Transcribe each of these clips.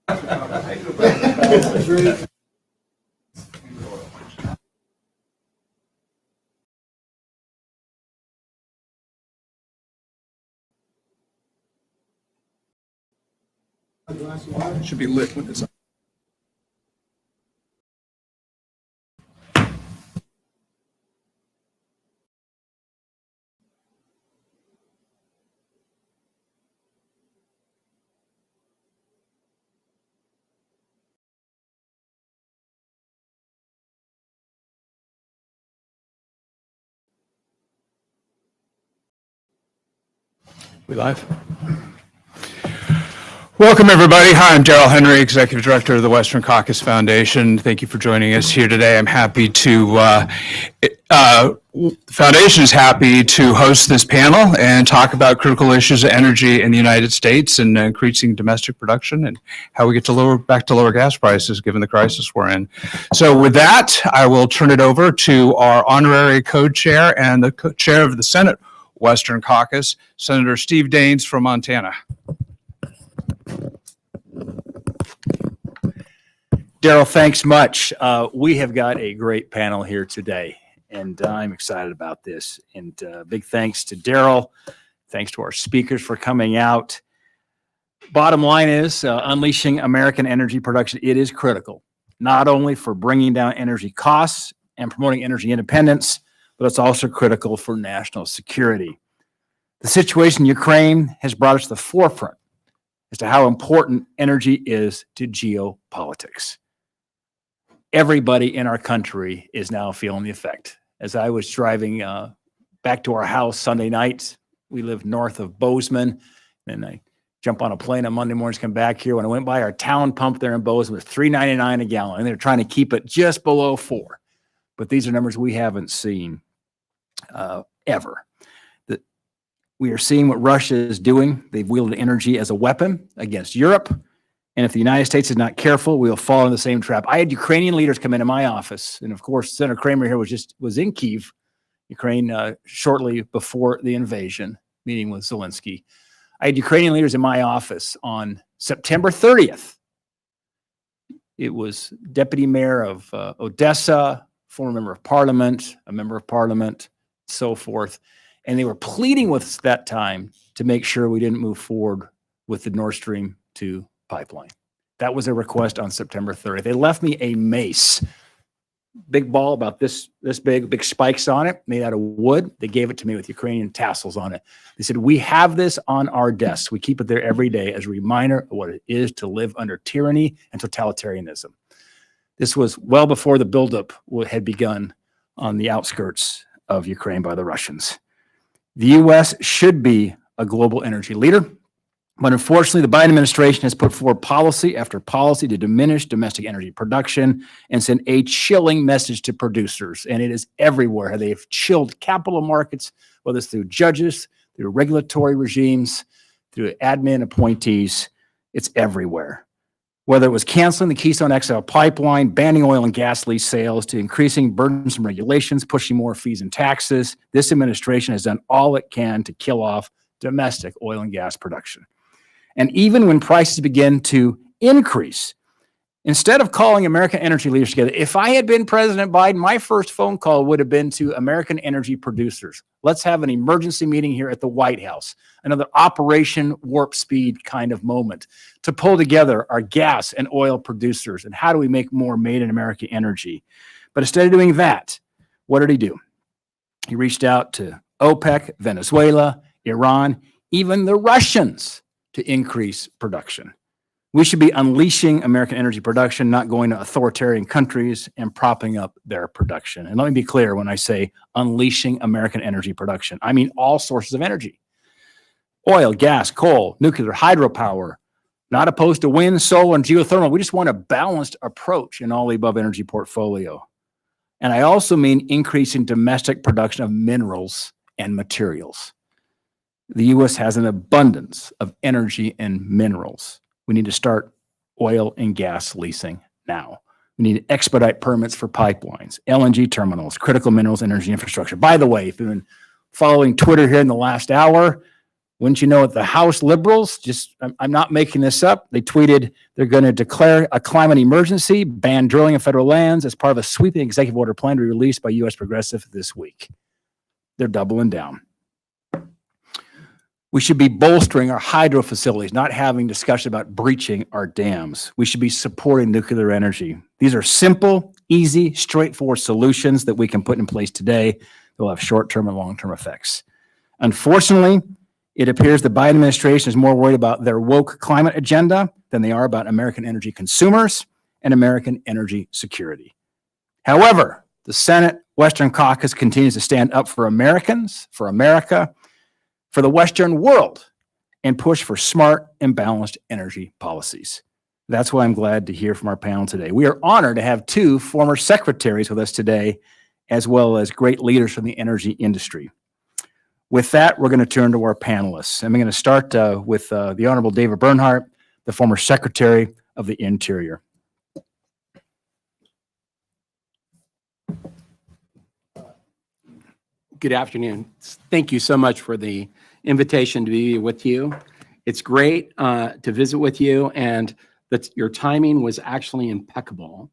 Should be lit when it's on. We live? Welcome, everybody. Hi, I'm Darrell Henry, Executive Director of the Western Caucus Foundation. Thank you for joining us here today. I'm happy to, the Foundation is happy to host this panel and talk about critical issues of energy in the United States and increasing domestic production and how we get to back to lower gas prices given the crisis we're in. So with that, I will turn it over to our honorary co-chair and the chair of the Senate Western Caucus, Senator Steve Daines from Montana. Darrell, thanks much. We have got a great panel here today, and I'm excited about this. And big thanks to Darrell. Thanks to our speakers for coming out. Bottom line is unleashing American energy production. It is critical, not only for bringing down energy costs and promoting energy independence, but it's also critical for national security. The situation in Ukraine has brought us to the forefront as to how important energy is to geopolitics. Everybody in our country is now feeling the effect. As I was driving back to our house Sunday night, we live north of Bozeman, and I jump on a plane on Monday mornings, come back here. When I went by our town pump there in Bozeman, it was $3.99 a gallon, and they're trying to keep it just below $4. But these are numbers we haven't seen ever. We are seeing what Russia is doing. They've wielded energy as a weapon against Europe. And if the United States is not careful, we'll fall in the same trap. I had Ukrainian leaders come into my office. And of course, Senator Kramer here was in Kyiv, Ukraine, shortly before the invasion, meeting with Zelensky. I had Ukrainian leaders in my office on September 30th. It was Deputy Mayor of Odessa, former member of parliament, a member of parliament, so forth. And they were pleading with us that time to make sure we didn't move forward with the Nord Stream 2 pipeline. That was a request on September 30th. They left me a mace, big ball about this big spikes on it, made out of wood. They gave it to me with Ukrainian tassels on it. They said, we have this on our desks. We keep it there every day as a reminder of what it is to live under tyranny and totalitarianism. This was well before the buildup had begun on the outskirts of Ukraine by the Russians. The U.S. should be a global energy leader, but unfortunately, the Biden administration has put forward policy after policy to diminish domestic energy production and send a chilling message to producers. And it is everywhere. They have chilled capital markets, whether it's through judges, through regulatory regimes, through admin appointees. It's everywhere. Whether it was canceling the Keystone XL pipeline, banning oil and gas lease sales, to increasing burdensome regulations, pushing more fees and taxes, this administration has done all it can to kill off domestic oil and gas production. And even when prices begin to increase, instead of calling American energy leaders together, if I had been President Biden, my first phone call would have been to American energy producers. Let's have an emergency meeting here at the White House, another Operation Warp Speed kind of moment to pull together our gas and oil producers and how do we make more made in America energy. But instead of doing that, what did he do? He reached out to OPEC, Venezuela, Iran, even the Russians to increase production. We should be unleashing American energy production, not going to authoritarian countries and propping up their production. And let me be clear when I say unleashing American energy production, I mean all sources of energy. Oil, gas, coal, nuclear, hydropower, not opposed to wind, solar, and geothermal. We just want a balanced approach in all the above energy portfolio. And I also mean increasing domestic production of minerals and materials. The U.S. has an abundance of energy and minerals. We need to start oil and gas leasing now. We need to expedite permits for pipelines, LNG terminals, critical minerals, energy infrastructure. By the way, if you've been following Twitter here in the last hour, Wouldn't you know it, the House liberals, I'm not making this up, they tweeted they're going to declare a climate emergency, ban drilling in federal lands as part of a sweeping executive order plan to be released by U.S. Progressive this week. They're doubling down. We should be bolstering our hydro facilities, not having discussion about breaching our dams. We should be supporting nuclear energy. These are simple, easy, straightforward solutions that we can put in place today that will have short-term and long-term effects. Unfortunately, it appears the Biden administration is more worried about their woke climate agenda than they are about American energy consumers and American energy security. However, the Senate Western Caucus continues to stand up for Americans, for America, for the Western world, and push for smart and balanced energy policies. That's why I'm glad to hear from our panel today. We are honored to have two former secretaries with us today, as well as great leaders from the energy industry. With that, we're going to turn to our panelists. I'm going to start with the Honorable David Bernhardt, the former Secretary of the Interior. Good afternoon. Thank you so much for the invitation to be with you. It's great to visit with you, and that your timing was actually impeccable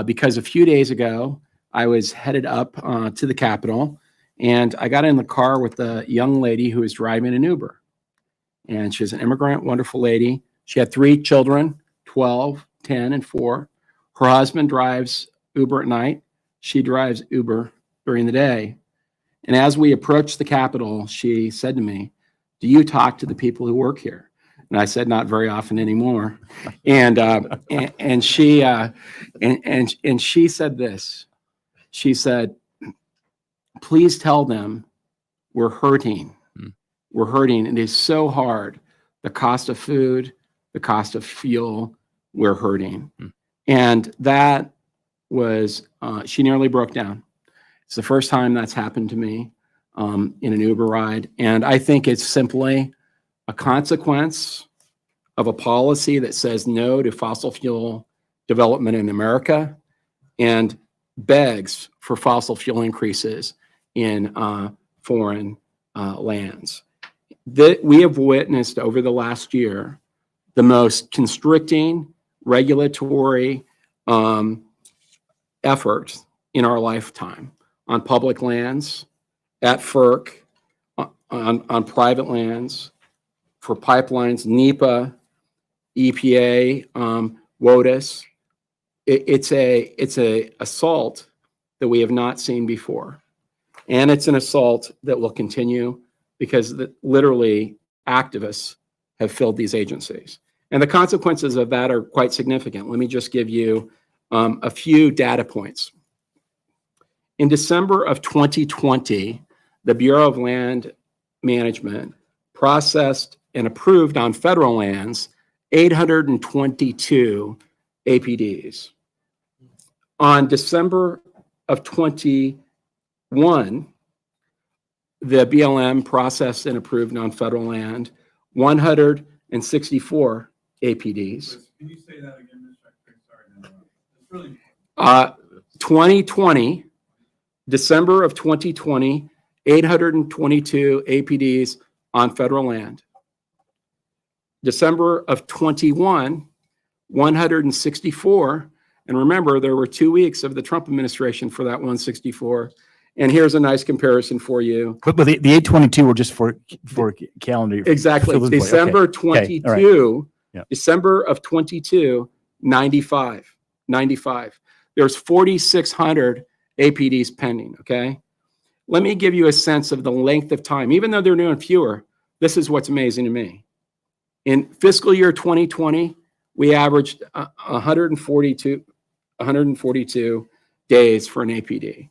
because a few days ago, I was headed up to the Capitol, and I got in the car with a young lady who was driving an Uber. And she's an immigrant, wonderful lady. She had 3 children, 12, 10, and 4. Her husband drives Uber at night. She drives Uber during the day. And as we approached the Capitol, she said to me, "Do you talk to the people who work here?" And I said, "Not very often anymore." And she said this. She said, "Please tell them we're hurting. We're hurting. It is so hard. The cost of food, the cost of fuel, we're hurting." And that was, she nearly broke down. It's the first time that's happened to me in an Uber ride. And I think it's simply a consequence of a policy that says no to fossil fuel development in America and begs for fossil fuel increases in foreign lands. We have witnessed over the last year the most constricting regulatory effort in our lifetime on public lands, at FERC, on private lands, for pipelines, NEPA, EPA, WOTUS. It's a assault that we have not seen before. And it's an assault that will continue because literally activists have filled these agencies. And the consequences of that are quite significant. Let me just give you a few data points. In December of 2020, the Bureau of Land Management processed and approved on federal lands 822 APDs. On December of 21, the BLM processed and approved on federal land 164 APDs. Can you say that again, Mr. Secretary? Sorry. It's really 2020, December of 2020, 822 APDs on federal land. December of 21, 164. And remember, there were 2 weeks of the Trump administration for that 164. And here's a nice comparison for you. But the 822 were just for calendar. Exactly. December 22, Okay. Yeah. December of 22, 95. There's 4,600 APDs pending, okay? Let me give you a sense of the length of time. Even though they're doing fewer, this is what's amazing to me. In fiscal year 2020, we averaged 142 days for an APD.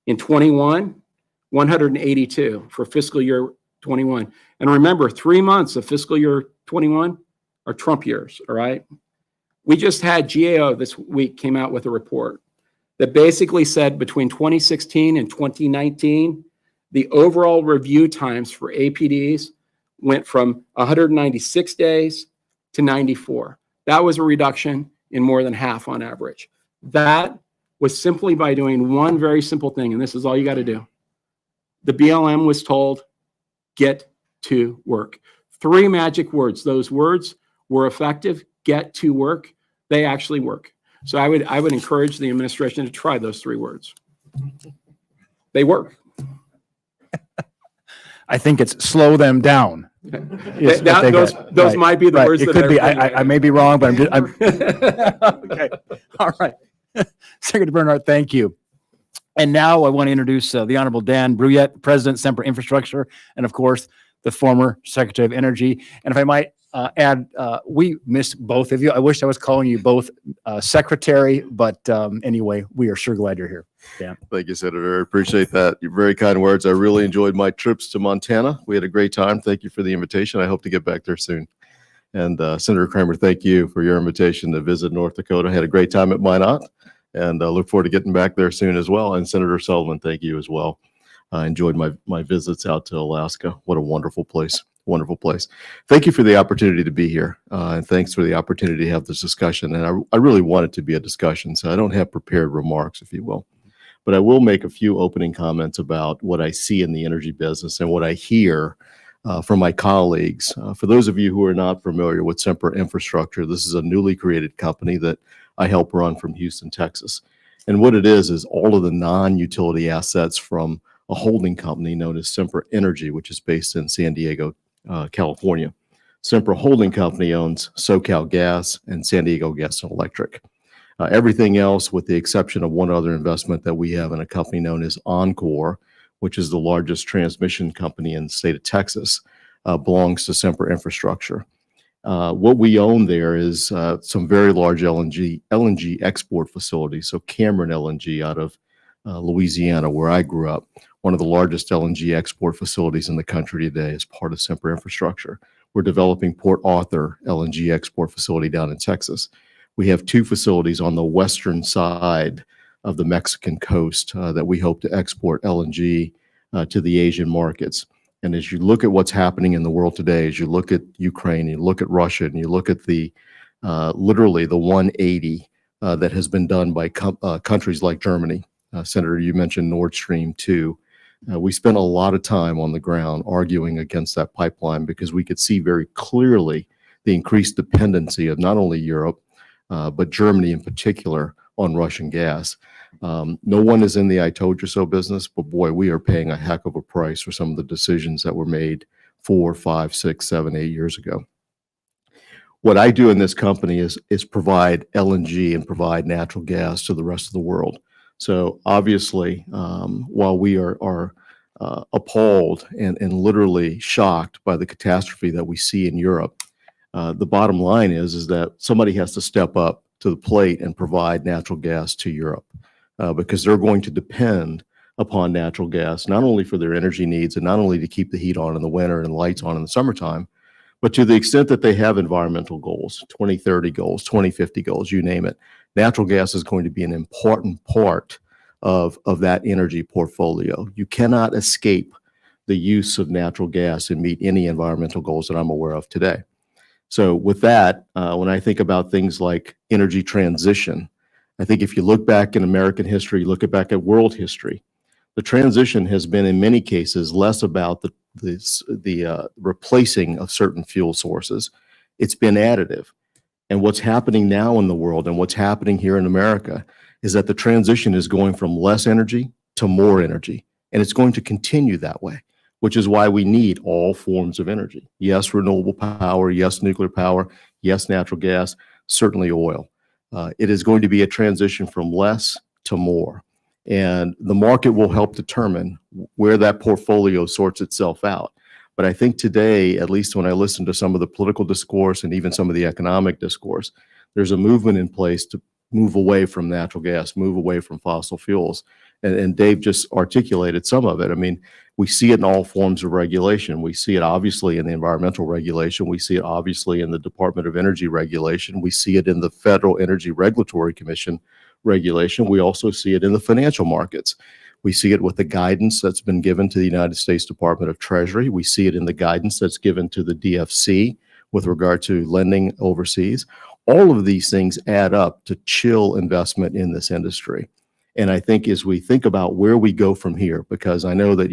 In 21, 182 for fiscal year 21. And remember, 3 months of fiscal year 21 are Trump years, all right? We just had GAO this week came out with a report that basically said between 2016 and 2019, the overall review times for APDs went from 196 days to 94. That was a reduction in more than half on average. That was simply by doing one very simple thing, and this is all you got to do. The BLM was told, get to work. 3 magic words. Those words were effective. Get to work. They actually work. So I would encourage the administration to try those 3 words. They work. I think it's slow them down. is what they Those got. those Right, might be the right. words It that could be. everybody- I may be wrong, but I'm okay. All right. Secretary Bernhardt, thank you. And now I want to introduce the Honorable Dan Bruyette, President, Semper Infrastructure, and of course, the former Secretary of Energy. And if I might add, we miss both of you. I wish I was calling you both Secretary, but anyway, we are sure glad you're here. Dan. Thank you, Senator. I appreciate that. Your very kind words. I really enjoyed my trips to Montana. We had a great time. Thank you for the invitation. I hope to get back there soon. And Senator Kramer, thank you for your invitation to visit North Dakota. I had a great time at Minot, and look forward to getting back there soon as well. And Senator Sullivan, thank you as well. I enjoyed my visits out to Alaska. What a wonderful place. Wonderful place. Thank you for the opportunity to be here. And thanks for the opportunity to have this discussion. And I really want it to be a discussion, so I don't have prepared remarks, if you will. But I will make a few opening comments about what I see in the energy business and what I hear from my colleagues. For those of you who are not familiar with Semper Infrastructure, this is a newly created company that I help run from Houston, Texas. And what it is all of the non-utility assets from a holding company known as Semper Energy, which is based in San Diego, California. Semper Holding Company owns SoCal Gas and San Diego Gas and Electric. Everything else, with the exception of one other investment that we have in a company known as Encore, which is the largest transmission company in the state of Texas, belongs to Semper Infrastructure. What we own there is some very large LNG export facilities. So Cameron LNG out of Louisiana, where I grew up, one of the largest LNG export facilities in the country today is part of Semper Infrastructure. We're developing Port Arthur LNG export facility down in Texas. We have 2 facilities on the western side of the Mexican coast that we hope to export LNG to the Asian markets. And as you look at what's happening in the world today, as you look at Ukraine, you look at Russia, and you look at the literally the 180 that has been done by countries like Germany. Senator, you mentioned Nord Stream 2. We spent a lot of time on the ground arguing against that pipeline because we could see very clearly the increased dependency of not only Europe, but Germany in particular on Russian gas. No one is in the I told you so business, but boy, we are paying a heck of a price for some of the decisions that were made 4, 5, 6, 7, 8 years ago. What I do in this company is provide LNG and provide natural gas to the rest of the world. So obviously, while we are appalled and literally shocked by the catastrophe that we see in Europe, the bottom line is that somebody has to step up to the plate and provide natural gas to Europe because they're going to depend upon natural gas, not only for their energy needs and not only to keep the heat on in the winter and lights on in the summertime, but to the extent that they have environmental goals, 2030 goals, 2050 goals, you name it, natural gas is going to be an important part of that energy portfolio. You cannot escape the use of natural gas and meet any environmental goals that I'm aware of today. So with that, when I think about things like energy transition, I think if you look back in American history, look back at world history, the transition has been in many cases less about the replacing of certain fuel sources. It's been additive. And what's happening now in the world and what's happening here in America is that the transition is going from less energy to more energy. And it's going to continue that way, which is why we need all forms of energy. Yes, renewable power. Yes, nuclear power. Yes, natural gas. Certainly oil. It is going to be a transition from less to more. And the market will help determine where that portfolio sorts itself out. But I think today, at least when I listen to some of the political discourse and even some of the economic discourse, there's a movement in place to move away from natural gas, move away from fossil fuels. And Dave just articulated some of it. I mean, we see it in all forms of regulation. We see it obviously in the environmental regulation. We see it obviously in the Department of Energy regulation. We see it in the Federal Energy Regulatory Commission regulation. We also see it in the financial markets. We see it with the guidance that's been given to the United States Department of Treasury. We see it in the guidance that's given to the DFC with regard to lending overseas. All of these things add up to chill investment in this industry. And I think as we think about where we go from here, because I know that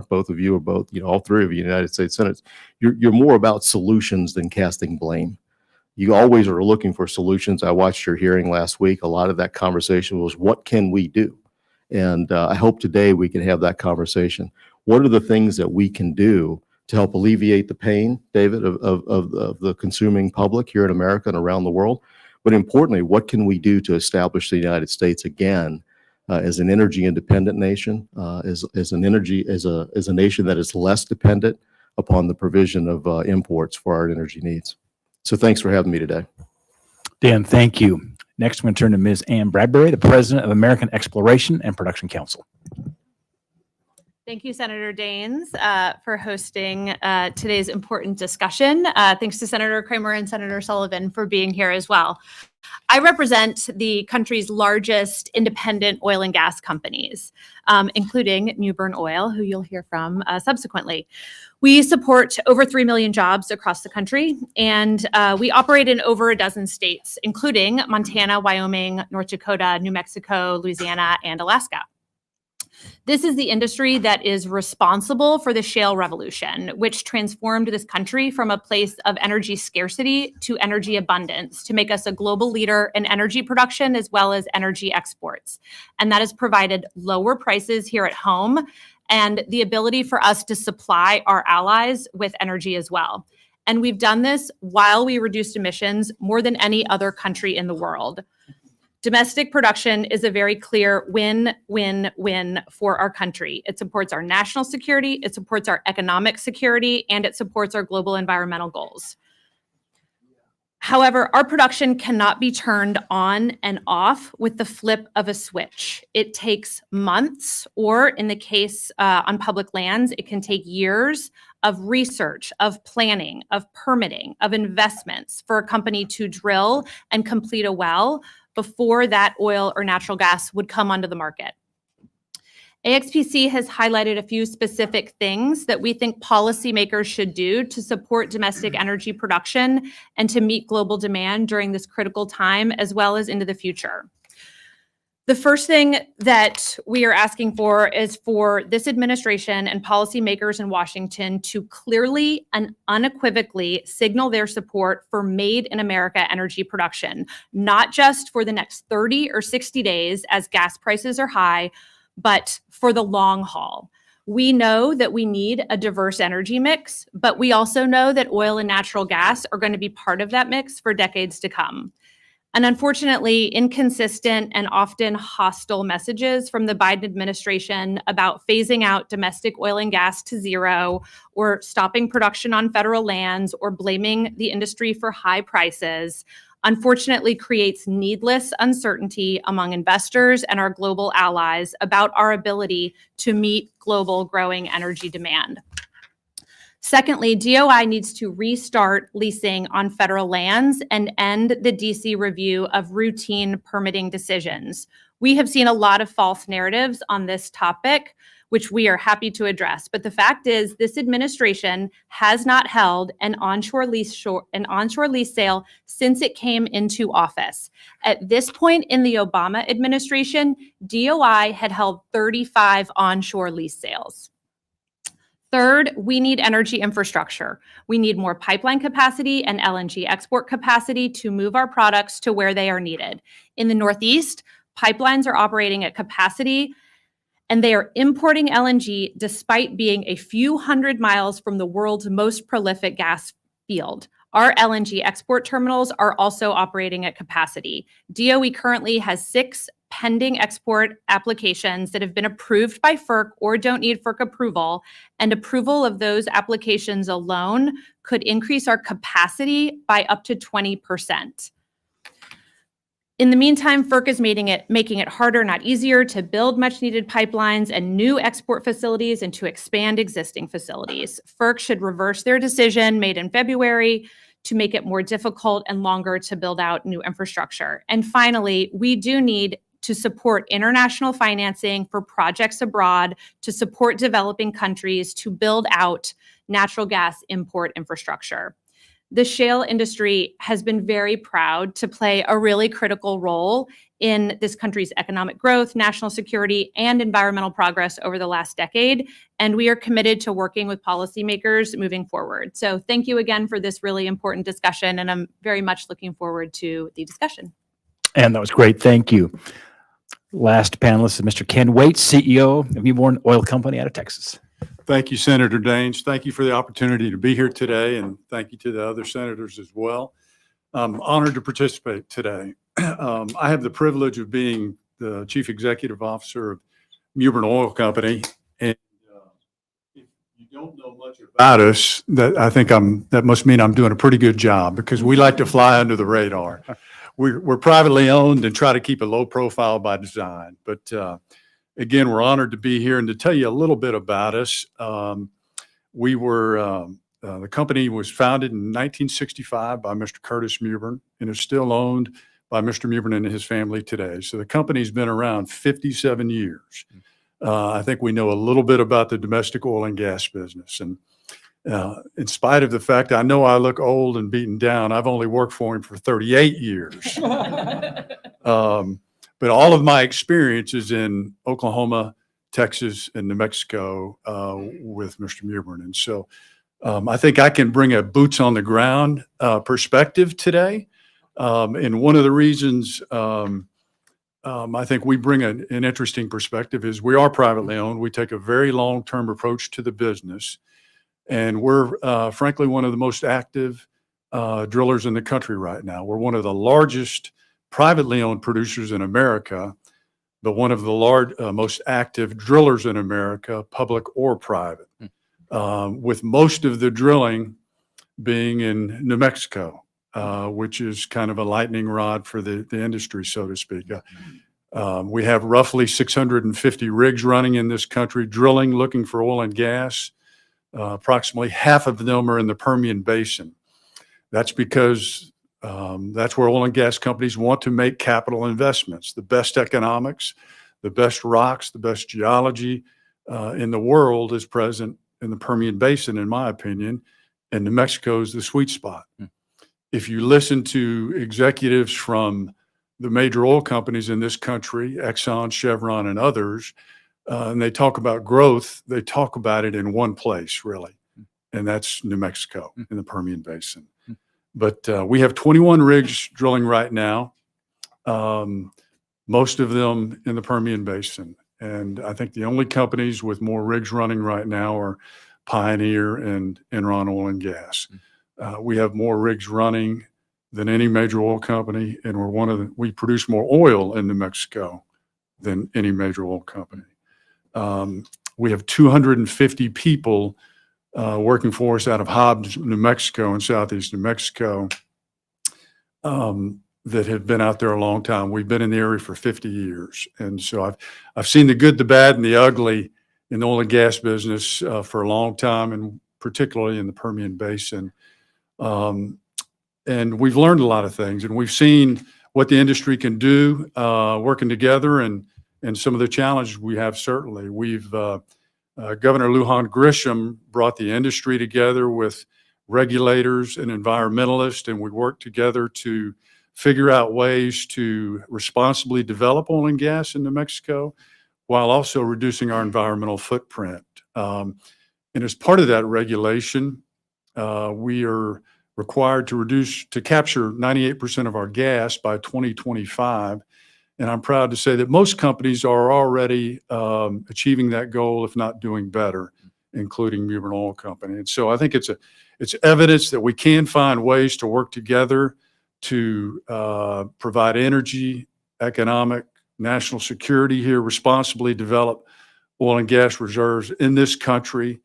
both of you are both, all three of you United States Senators, you're more about solutions than casting blame. You always are looking for solutions. I watched your hearing last week. A lot of that conversation was, what can we do? And I hope today we can have that conversation. What are the things that we can do to help alleviate the pain, David, of the consuming public here in America and around the world? But importantly, what can we do to establish the United States again as an energy independent nation, as a nation that is less dependent upon the provision of imports for our energy needs? So thanks for having me today. Dan, thank you. Next, I'm going to turn to Ms. Ann Bradbury, the President of American Exploration and Production Council. Thank you, Senator Daines, for hosting today's important discussion. Thanks to Senator Kramer and Senator Sullivan for being here as well. I represent the country's largest independent oil and gas companies, including Newburn Oil, who you'll hear from subsequently. We support over 3 million jobs across the country, and we operate in over a dozen states, including Montana, Wyoming, North Dakota, New Mexico, Louisiana, and Alaska. This is the industry that is responsible for the shale revolution, which transformed this country from a place of energy scarcity to energy abundance to make us a global leader in energy production as well as energy exports. And that has provided lower prices here at home and the ability for us to supply our allies with energy as well. And we've done this while we reduced emissions more than any other country in the world. Domestic production is a very clear win-win-win for our country. It supports our national security, it supports our economic security, and it supports our global environmental goals. However, our production cannot be turned on and off with the flip of a switch. It takes months, or in the case on public lands, it can take years of research, of planning, of permitting, of investments for a company to drill and complete a well before that oil or natural gas would come onto the market. AXPC has highlighted a few specific things that we think policymakers should do to support domestic energy production and to meet global demand during this critical time, as well as into the future. The first thing that we are asking for is for this administration and policymakers in Washington to clearly and unequivocally signal their support for Made in America energy production, not just for the next 30 or 60 days as gas prices are high, but for the long haul. We know that we need a diverse energy mix, but we also know that oil and natural gas are going to be part of that mix for decades to come. And unfortunately, inconsistent and often hostile messages from the Biden administration about phasing out domestic oil and gas to zero, or stopping production on federal lands, or blaming the industry for high prices, unfortunately creates needless uncertainty among investors and our global allies about our ability to meet global growing energy demand. Secondly, DOI needs to restart leasing on federal lands and end the DC review of routine permitting decisions. We have seen a lot of false narratives on this topic, which we are happy to address. But the fact is, this administration has not held an onshore lease sale since it came into office. At this point in the Obama administration, DOI had held 35 onshore lease sales. Third, we need energy infrastructure. We need more pipeline capacity and LNG export capacity to move our products to where they are needed. In the Northeast, pipelines are operating at capacity, and they are importing LNG despite being a few hundred miles from the world's most prolific gas field. Our LNG export terminals are also operating at capacity. DOE currently has 6 pending export applications that have been approved by FERC or don't need FERC approval, and approval of those applications alone could increase our capacity by up to 20%. In the meantime, FERC is making it harder, not easier, to build much-needed pipelines and new export facilities and to expand existing facilities. FERC should reverse their decision made in February to make it more difficult and longer to build out new infrastructure. And finally, we do need to support international financing for projects abroad to support developing countries to build out natural gas import infrastructure. the shale industry has been very proud to play a really critical role in this country's economic growth, national security, and environmental progress over the last decade. And we are committed to working with policymakers moving forward. So thank you again for this really important discussion, and I'm very much looking forward to the discussion. And that was great. Thank you. Last panelist is Mr. Ken Waite, CEO of Mewbourne Oil Company out of Texas. Thank you, Senator Daines. Thank you for the opportunity to be here today, and thank you to the other senators as well. I'm honored to participate today. I have the privilege of being the Chief Executive Officer of Mewbourne Oil Company, and if you don't know much about us, that must mean I'm doing a pretty good job, because we like to fly under the radar. We're privately owned and try to keep a low profile by design, but again, we're honored to be here and to tell you a little bit about us. The company was founded in 1965 by Mr. Curtis Mewbourne and is still owned by Mr. Mewbourne and his family today. So the company's been around 57 years. I think we know a little bit about the domestic oil and gas business. And in spite of the fact I know I look old and beaten down, I've only worked for him for 38 years. But all of my experience is in Oklahoma, Texas, and New Mexico with Mr. Mewbourne. And so I think I can bring a boots on the ground perspective today. And one of the reasons I think we bring an interesting perspective is we are privately owned. We take a very long-term approach to the business. And we're frankly one of the most active drillers in the country right now. We're one of the largest privately owned producers in America, but one of the most active drillers in America, public or private, with most of the drilling being in New Mexico, which is kind of a lightning rod for the industry, so to speak. We have roughly 650 rigs running in this country, drilling, looking for oil and gas. Approximately half of them are in the Permian Basin. That's because that's where oil and gas companies want to make capital investments. The best economics, the best rocks, the best geology in the world is present in the Permian Basin, in my opinion, and New Mexico is the sweet spot. If you listen to executives from the major oil companies in this country, Exxon, Chevron, and others, and they talk about growth, they talk about it in one place, really, and that's New Mexico in the Permian Basin. But we have 21 rigs drilling right now, most of them in the Permian Basin. And I think the only companies with more rigs running right now are Pioneer and Enron Oil and Gas. We have more rigs running than any major oil company, and we produce more oil in New Mexico than any major oil company. We have 250 people working for us out of Hobbs, New Mexico, and southeast New Mexico that have been out there a long time. We've been in the area for 50 years. And so I've seen the good, the bad, and the ugly in the oil and gas business for a long time, and particularly in the Permian Basin. And we've learned a lot of things, and we've seen what the industry can do working together, and some of the challenges we have, certainly. Governor Lujan Grisham brought the industry together with regulators and environmentalists, and we worked together to figure out ways to responsibly develop oil and gas in New Mexico while also reducing our environmental footprint. And as part of that regulation, we are required to capture 98% of our gas by 2025. And I'm proud to say that most companies are already achieving that goal, if not doing better, including Mewbourne Oil Company. And so I think it's evidence that we can find ways to work together to provide energy, economic, national security here, responsibly develop oil and gas reserves in this country,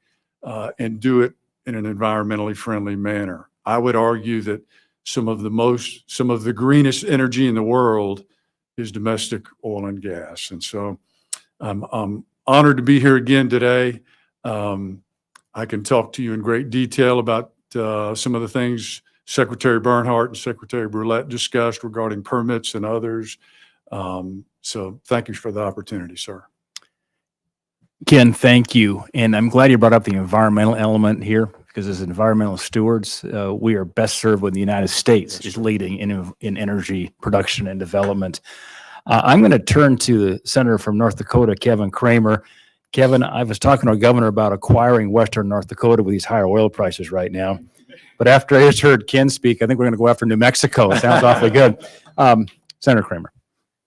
and do it in an environmentally friendly manner. I would argue that some of the greenest energy in the world is domestic oil and gas. And so I'm honored to be here again today. I can talk to you in great detail about some of the things Secretary Bernhardt and Secretary Brulette discussed regarding permits and others. So thank you for the opportunity, sir. Ken, thank you. And I'm glad you brought up the environmental element here. because as environmental stewards, we are best served when the United States is leading in energy production and development. I'm going to turn to the Senator from North Dakota, Kevin Kramer. Kevin, I was talking to our governor about acquiring Western North Dakota with these higher oil prices right now. But after I just heard Ken speak, I think we're going to go after New Mexico. It sounds awfully good. Senator Kramer.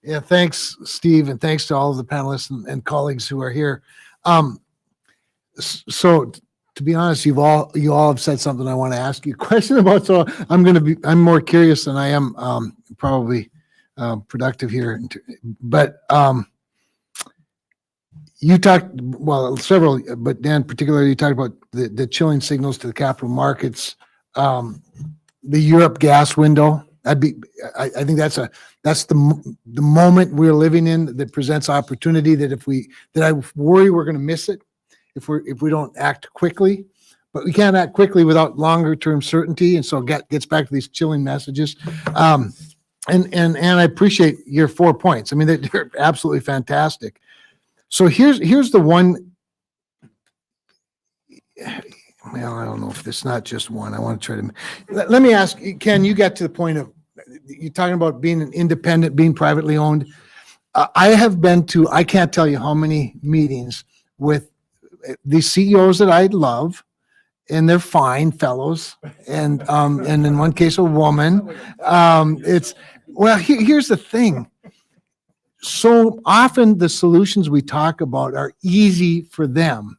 Yeah, thanks, Steve, and thanks to all of the panelists and colleagues who are here. So to be honest, you all have said something I want to ask you a question about. So I'm more curious than I am probably productive here. But you talked, well, several, but Dan particularly, you talked about the chilling signals to the capital markets, the Europe gas window. I think that's the moment we're living in that presents opportunity that I worry we're going to miss it if we don't act quickly. But we can't act quickly without longer term certainty, and so gets back to these chilling messages. And I appreciate your 4 points. I mean, they're absolutely fantastic. So here's the one. Well, I don't know if it's not just one. I want to try to. Let me ask, Ken. You got to the point of you're talking about being an independent, being privately owned. I have been to. I can't tell you how many meetings with these CEOs that I love, and they're fine fellows, and in one case a woman. Here's the thing. So often the solutions we talk about are easy for them.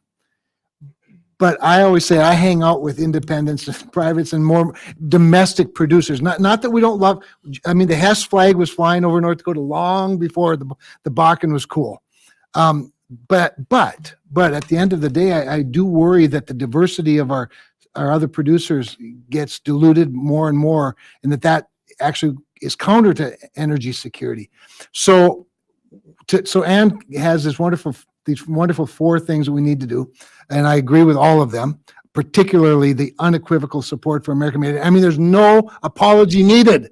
But I always say I hang out with independents and privates and more domestic producers. Not that we don't love, I mean, the Hess flag was flying over North Dakota long before the Bakken was cool. But at the end of the day, I do worry that the diversity of our other producers gets diluted more and more, and that actually is counter to energy security. So Ann has these wonderful 4 things that we need to do, and I agree with all of them, particularly the unequivocal support for American made. I mean, there's no apology needed,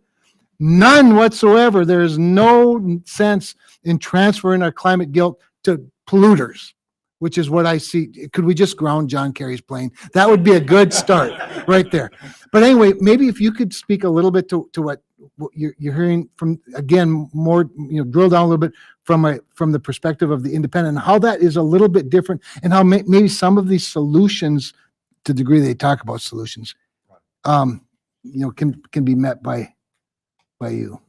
none whatsoever. There is no sense in transferring our climate guilt to polluters, which is what I see. Could we just ground John Kerry's plane? That would be a good start right there. But anyway, maybe if you could speak a little bit to what you're hearing from, again, more, drill down a little bit from the perspective of the independent, and how that is a little bit different, and how maybe some of these solutions, to the degree they talk about solutions, can be met by you.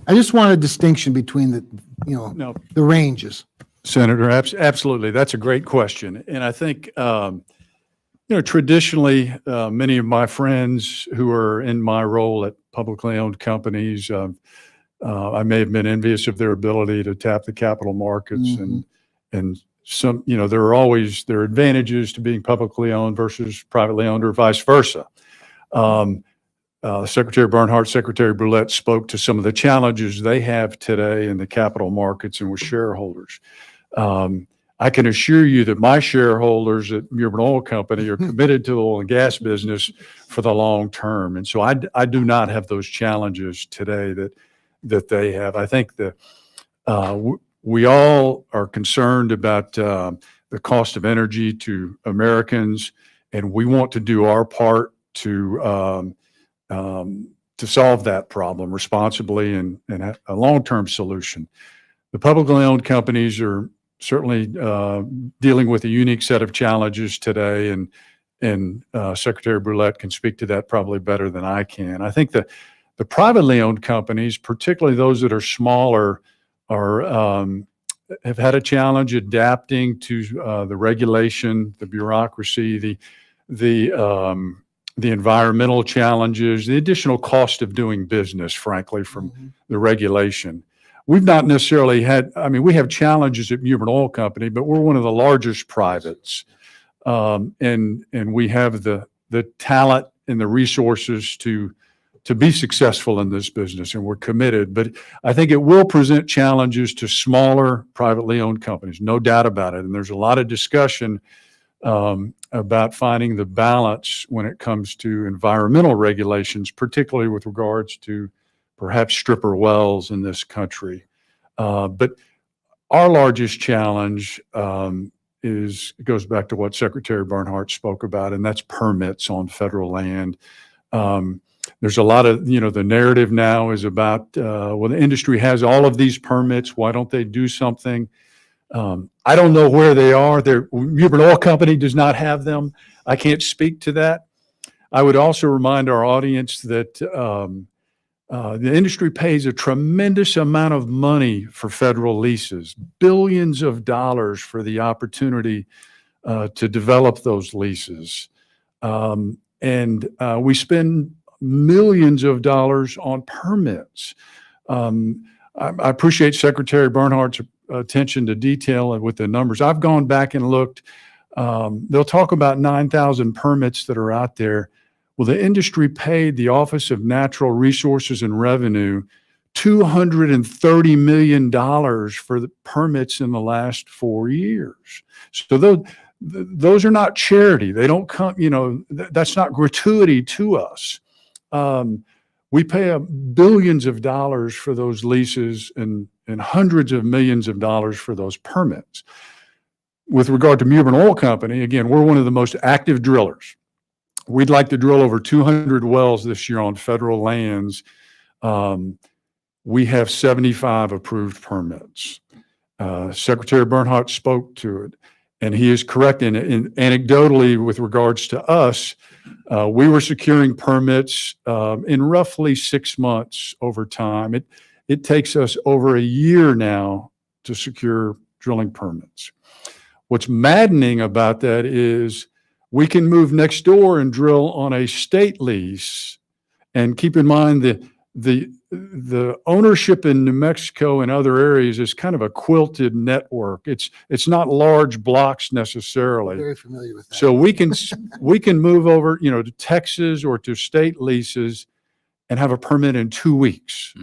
I just want a distinction between the ranges. Senator, absolutely. That's a great question. And I think, traditionally, many of my friends who are in my role at publicly owned companies, I may have been envious of their ability to tap the capital markets, and some, there are advantages to being publicly owned versus privately owned, or vice versa. Secretary Bernhardt, Secretary Brulette spoke to some of the challenges they have today in the capital markets and with shareholders. I can assure you that my shareholders at Muirburn Oil Company are committed to the oil and gas business for the long term. And so I do not have those challenges today that they have. I think that we all are concerned about the cost of energy to Americans, and we want to do our part to solve that problem responsibly and a long-term solution. The publicly owned companies are certainly dealing with a unique set of challenges today, and Secretary Brulette can speak to that probably better than I can. I think the privately owned companies, particularly those that are smaller, have had a challenge adapting to the regulation, the bureaucracy, the environmental challenges, the additional cost of doing business, frankly, from the regulation. We've not necessarily had, we have challenges at Muirburn Oil Company, but we're one of the largest privates. And we have the talent and the resources to be successful in this business, and we're committed. But I think it will present challenges to smaller privately owned companies, no doubt about it. And there's a lot of discussion about finding the balance when it comes to environmental regulations, particularly with regards to perhaps stripper wells in this country. But our largest challenge goes back to what Secretary Bernhardt spoke about, and that's permits on federal land. There's a lot of, the narrative now is about, well, the industry has all of these permits. Why don't they do something? I don't know where they are. Mewbourne Oil Company does not have them. I can't speak to that. I would also remind our audience that the industry pays a tremendous amount of money for federal leases, billions of dollars for the opportunity to develop those leases. And we spend millions of dollars on permits. I appreciate Secretary Bernhardt's attention to detail with the numbers. I've gone back and looked. They'll talk about 9,000 permits that are out there. Well, the industry paid the Office of Natural Resources and Revenue $230 million for the permits in the last 4 years. So those are not charity. They don't come, that's not gratuity to us. We pay billions of dollars for those leases and hundreds of millions of dollars for those permits. With regard to Mewbourne Oil Company, again, we're one of the most active drillers. We'd like to drill over 200 wells this year on federal lands. We have 75 approved permits. Secretary Bernhardt spoke to it, and he is correct. And anecdotally, with regards to us, we were securing permits in roughly 6 months over time. It takes us over a year now to secure drilling permits. What's maddening about that is we can move next door and drill on a state lease. And keep in mind that the ownership in New Mexico and other areas is kind of a quilted network. It's not large blocks necessarily. Very familiar with that. So we can move over, to Texas or to state leases and have a permit in 2 weeks.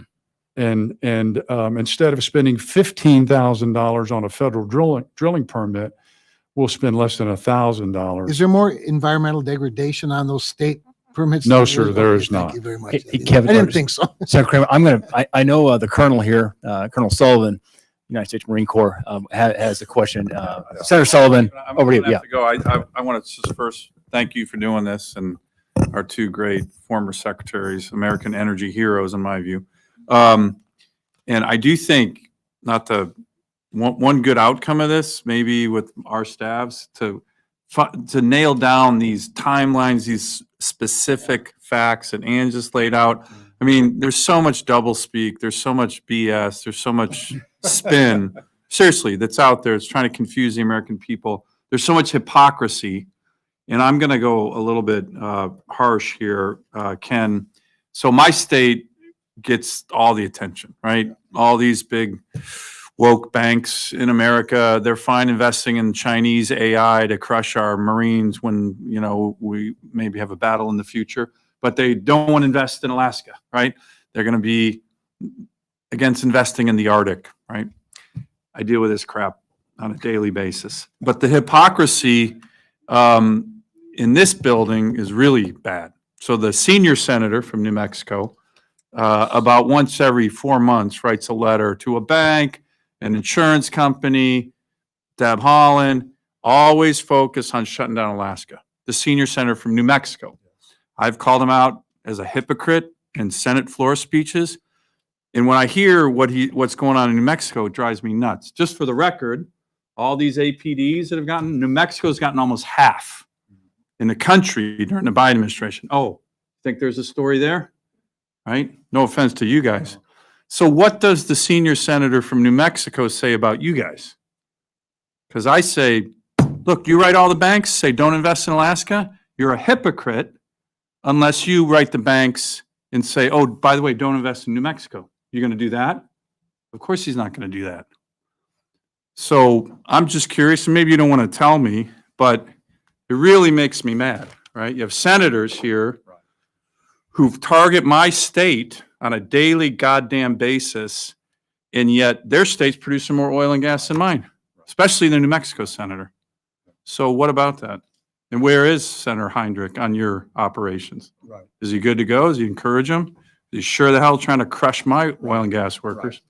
And instead of spending $15,000 on a federal drilling permit, we'll spend less than $1,000. Is there more environmental degradation on those state permits? No, sir, there is Thank not. you very much. Hey, Kevin, I didn't think so. Secretary Kramer, I know the Colonel here, Colonel Sullivan, United States Marine Corps, has a question. Senator Sullivan, over to you. Yeah. I want to just first thank you for doing this, and our two great former secretaries, American energy heroes, in my view. And I do think one good outcome of this, maybe with our staffs, to nail down these timelines, these specific facts that Ann just laid out. I mean, there's so much doublespeak, there's so much BS, there's so much spin, seriously, that's out there. It's trying to confuse the American people. There's so much hypocrisy. And I'm going to go a little bit harsh here, Ken. So my state gets all the attention, right? All these big woke banks in America, they're fine investing in Chinese AI to crush our Marines when, we maybe have a battle in the future, but they don't want to invest in Alaska, right? They're going to be against investing in the Arctic, right? I deal with this crap on a daily basis. But the hypocrisy in this building is really bad. So the senior senator from New Mexico, about once every 4 months, writes a letter to a bank, an insurance company, Deb Haaland, always focus on shutting down Alaska. The senior senator from New Mexico. I've called him out as a hypocrite in Senate floor speeches. And when I hear what's going on in New Mexico, it drives me nuts. Just for the record, all these APDs that have gotten, New Mexico's gotten almost half in the country during the Biden administration. Oh, think there's a story there? Right? No offense to you guys. So what does the senior senator from New Mexico say about you guys? Because I say, look, you write all the banks, say don't invest in Alaska. You're a hypocrite unless you write the banks and say, oh, by the way, don't invest in New Mexico. You're going to do that? Of course he's not going to do that. So I'm just curious, and maybe you don't want to tell me, but it really makes me mad, right? You have senators here who target my state on a daily goddamn basis, and yet their state's producing more oil and gas than mine, especially the New Mexico senator. So what about that? And where is Senator Heinrich on your operations? Right. Is he good to go? Does he encourage them? Is he sure the hell trying to crush my oil and gas workers?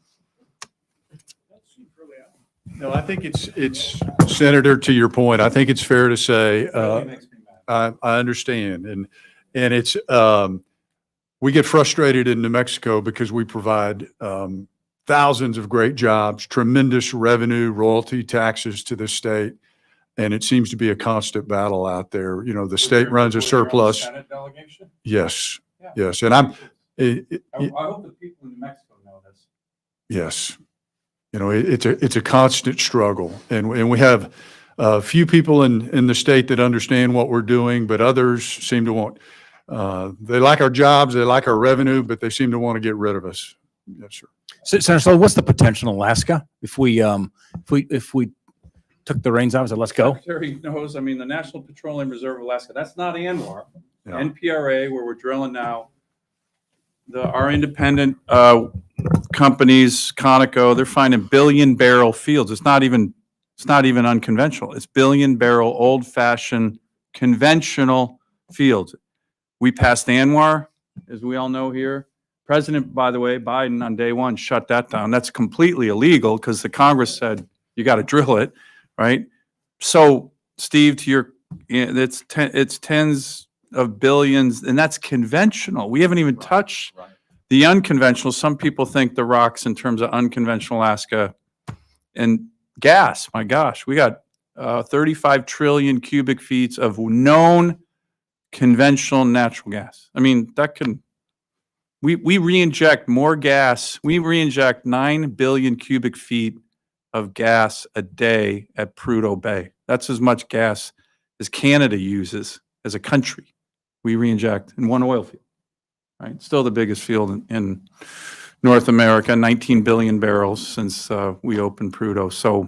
No, I think it's Senator, to your point, I think it's fair to say, I understand. And it's, we get frustrated in New Mexico because we provide, thousands of great jobs, tremendous revenue, royalty, taxes to the state. And it seems to be a constant battle out there. You know, the state runs a surplus. Senate delegation? Yes, Yeah. yes. And I'm, I hope the people in New Mexico know this. yes. You know, it's a constant struggle. And we have a few people in the state that understand what we're doing, but others seem to want, they like our jobs, they like our revenue, but they seem to want to get rid of us. Yes, sir. Senator Sullivan, what's the potential in Alaska if we took the reins out and said, let's go? Secretary knows, I mean, the National Petroleum Reserve of Alaska, that's not ANWR. Yeah. NPRA, where we're drilling now, our independent companies, Conoco, they're finding billion barrel fields. It's not even unconventional. It's billion barrel, old fashioned, conventional fields. We passed ANWR, as we all know here. President, by the way, Biden on day one shut that down. That's completely illegal because the Congress said you got to drill it, right? So, Steve, to your, it's tens of billions, and that's conventional. We haven't even touched the unconventional. Some people think the rocks in terms of unconventional Alaska and gas. My gosh, we got 35 trillion cubic feet of known conventional natural gas. I mean, that can. We reinject more gas. We reinject 9 billion cubic feet of gas a day at Prudhoe Bay. That's as much gas as Canada uses as a country. We reinject in one oil field, right? Still the biggest field in North America, 19 billion barrels since we opened Prudhoe. So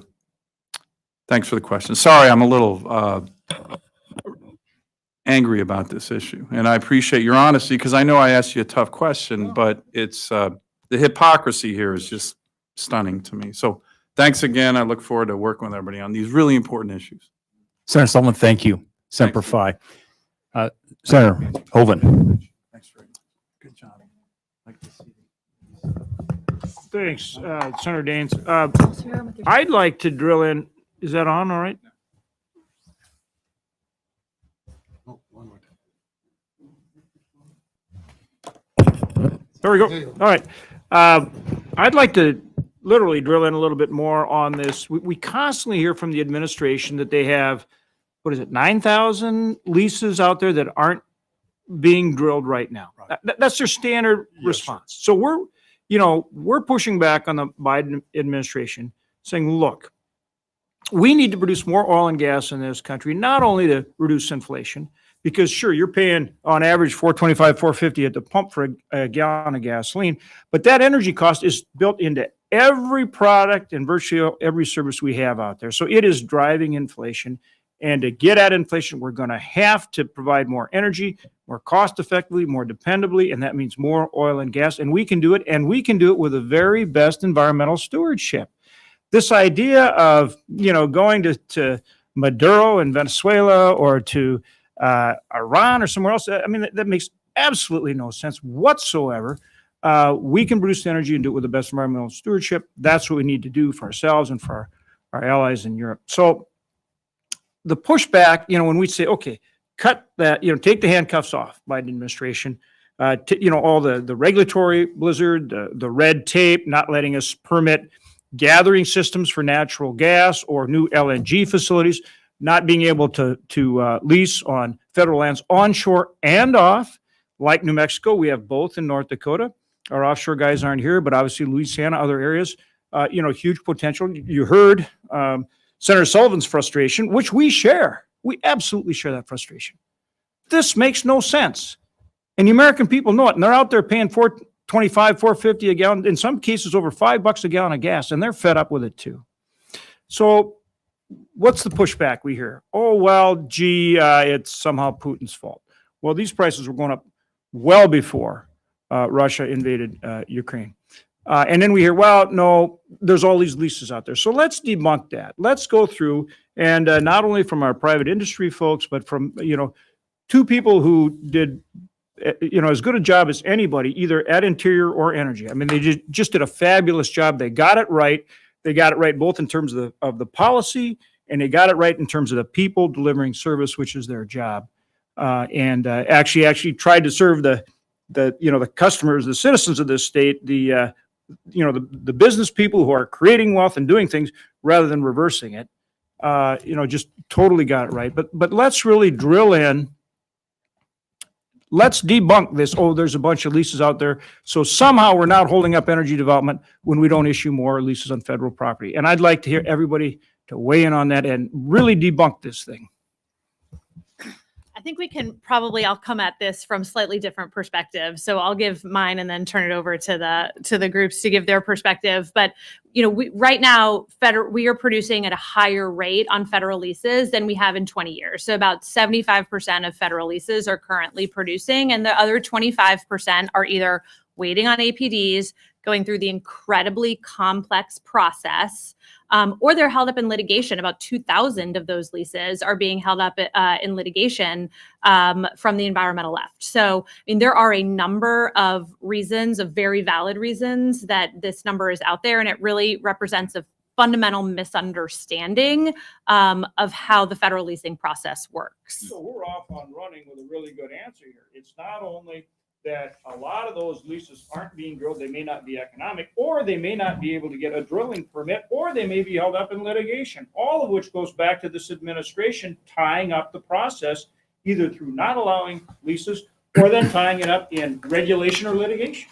thanks for the question. Sorry, I'm a little angry about this issue. And I appreciate your honesty because I know I asked you a tough question, but it's the hypocrisy here is just stunning to me. So thanks again. I look forward to working with everybody on these really important issues. Senator Sullivan, thank you. Semper Fi. Senator Hoven. Thanks very much. Good job. Like to see Thanks, Senator Daines. I'd like to drill in. Is that on all right? There we go. All right. I'd like to literally drill in a little bit more on this. We constantly hear from the administration that they have, 9,000 leases out there that aren't being drilled right now. Right. That's their standard response. So we're pushing back on the Biden administration saying, look, we need to produce more oil and gas in this country, not only to reduce inflation, because sure, you're paying on average $4.25, $4.50 at the pump for a gallon of gasoline, but that energy cost is built into every product and virtually every service we have out there. So it is driving inflation. And to get at inflation, we're going to have to provide more energy, more cost effectively, more dependably, and that means more oil and gas. And we can do it, and we can do it with the very best environmental stewardship. This idea of, going to Maduro in Venezuela or to Iran or somewhere else, I mean, that makes absolutely no sense whatsoever. We can produce energy and do it with the best environmental stewardship. That's what we need to do for ourselves and for our allies in Europe. So the pushback, when we say, okay, cut that, take the handcuffs off, Biden administration, all the regulatory blizzard, the red tape, not letting us permit gathering systems for natural gas or new LNG facilities, not being able to lease on federal lands onshore and off, like New Mexico. We have both in North Dakota. Our offshore guys aren't here, but obviously Louisiana, other areas, huge potential. You heard Senator Sullivan's frustration, which we share. We absolutely share that frustration. This makes no sense. And the American people know it. And they're out there paying $4.25, $4.50 a gallon, in some cases over $5 a gallon of gas, and they're fed up with it too. So what's the pushback we hear? Oh, well, gee, it's somehow Putin's fault. Well, these prices were going up well before Russia invaded Ukraine. And then we hear, well, no, there's all these leases out there. So let's debunk that. Let's go through, and not only from our private industry folks, but from, two people who did, as good a job as anybody, either at Interior or Energy. I mean, they just did a fabulous job. They got it right. they got it right both in terms of the policy, and they got it right in terms of the people delivering service, which is their job. And actually tried to serve the customers, the citizens of this state, the business people who are creating wealth and doing things rather than reversing it. Just totally got it right. But let's really drill in. Let's debunk this. Oh, there's a bunch of leases out there. So somehow we're not holding up energy development when we don't issue more leases on federal property. And I'd like to hear everybody to weigh in on that and really debunk this thing. I think we can probably all come at this from slightly different perspectives. So I'll give mine and then turn it over to the groups to give their perspective. But right now, we are producing at a higher rate on federal leases than we have in 20 years. So about 75% of federal leases are currently producing, and the other 25% are either waiting on APDs, going through the incredibly complex process, or they're held up in litigation. About 2,000 of those leases are being held up in litigation from the environmental left. So, there are a number of reasons, of very valid reasons, that this number is out there, and it really represents a fundamental misunderstanding of how the federal leasing process works. So we're off on running with a really good answer here. It's not only that a lot of those leases aren't being drilled, they may not be economic, or they may not be able to get a drilling permit, or they may be held up in litigation, all of which goes back to this administration tying up the process, either through not allowing leases or then tying it up in regulation or litigation.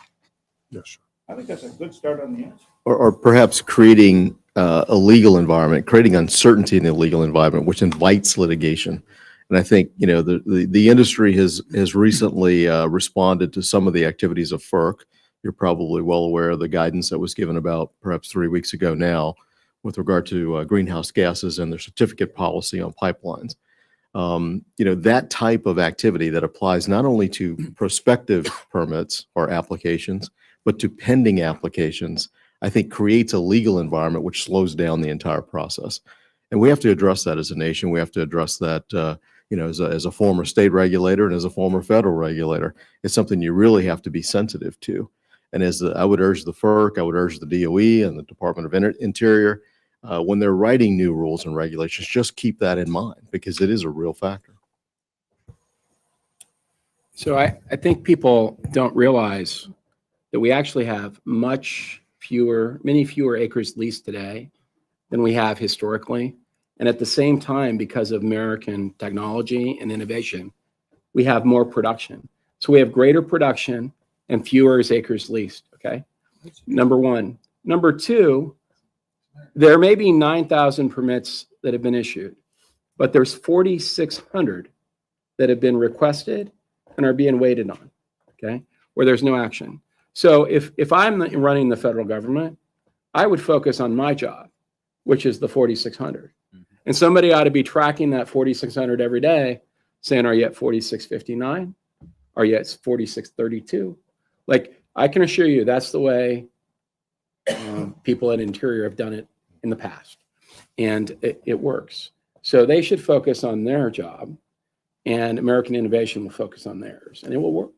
Yes, sir. I think that's a good start on the answer. Or perhaps creating a legal environment, creating uncertainty in the legal environment, which invites litigation. And I think, the industry has recently responded to some of the activities of FERC. You're probably well aware of the guidance that was given about perhaps 3 weeks ago now with regard to greenhouse gases and their certificate policy on pipelines. That type of activity that applies not only to prospective permits or applications, but to pending applications, I think creates a legal environment which slows down the entire process. And we have to address that as a nation. We have to address that, as a former state regulator and as a former federal regulator. It's something you really have to be sensitive to. And I would urge the FERC, I would urge the DOE and the Department of Interior, when they're writing new rules and regulations, just keep that in mind because it is a real factor. So I think people don't realize that we actually have many fewer acres leased today than we have historically. And at the same time, because of American technology and innovation, we have more production. So we have greater production and fewer acres leased, okay? Number one. Number two, there may be 9,000 permits that have been issued, but there's 4,600 that have been requested and are being waited on, okay? Where there's no action. So if I'm running the federal government, I would focus on my job, which is the 4,600. And somebody ought to be tracking that 4,600 every day, saying, are you at 4,659? Are you at 4,632? Like, I can assure you that's the way people at Interior have done it in the past. And it works. So they should focus on their job, and American Innovation will focus on theirs, and it will work.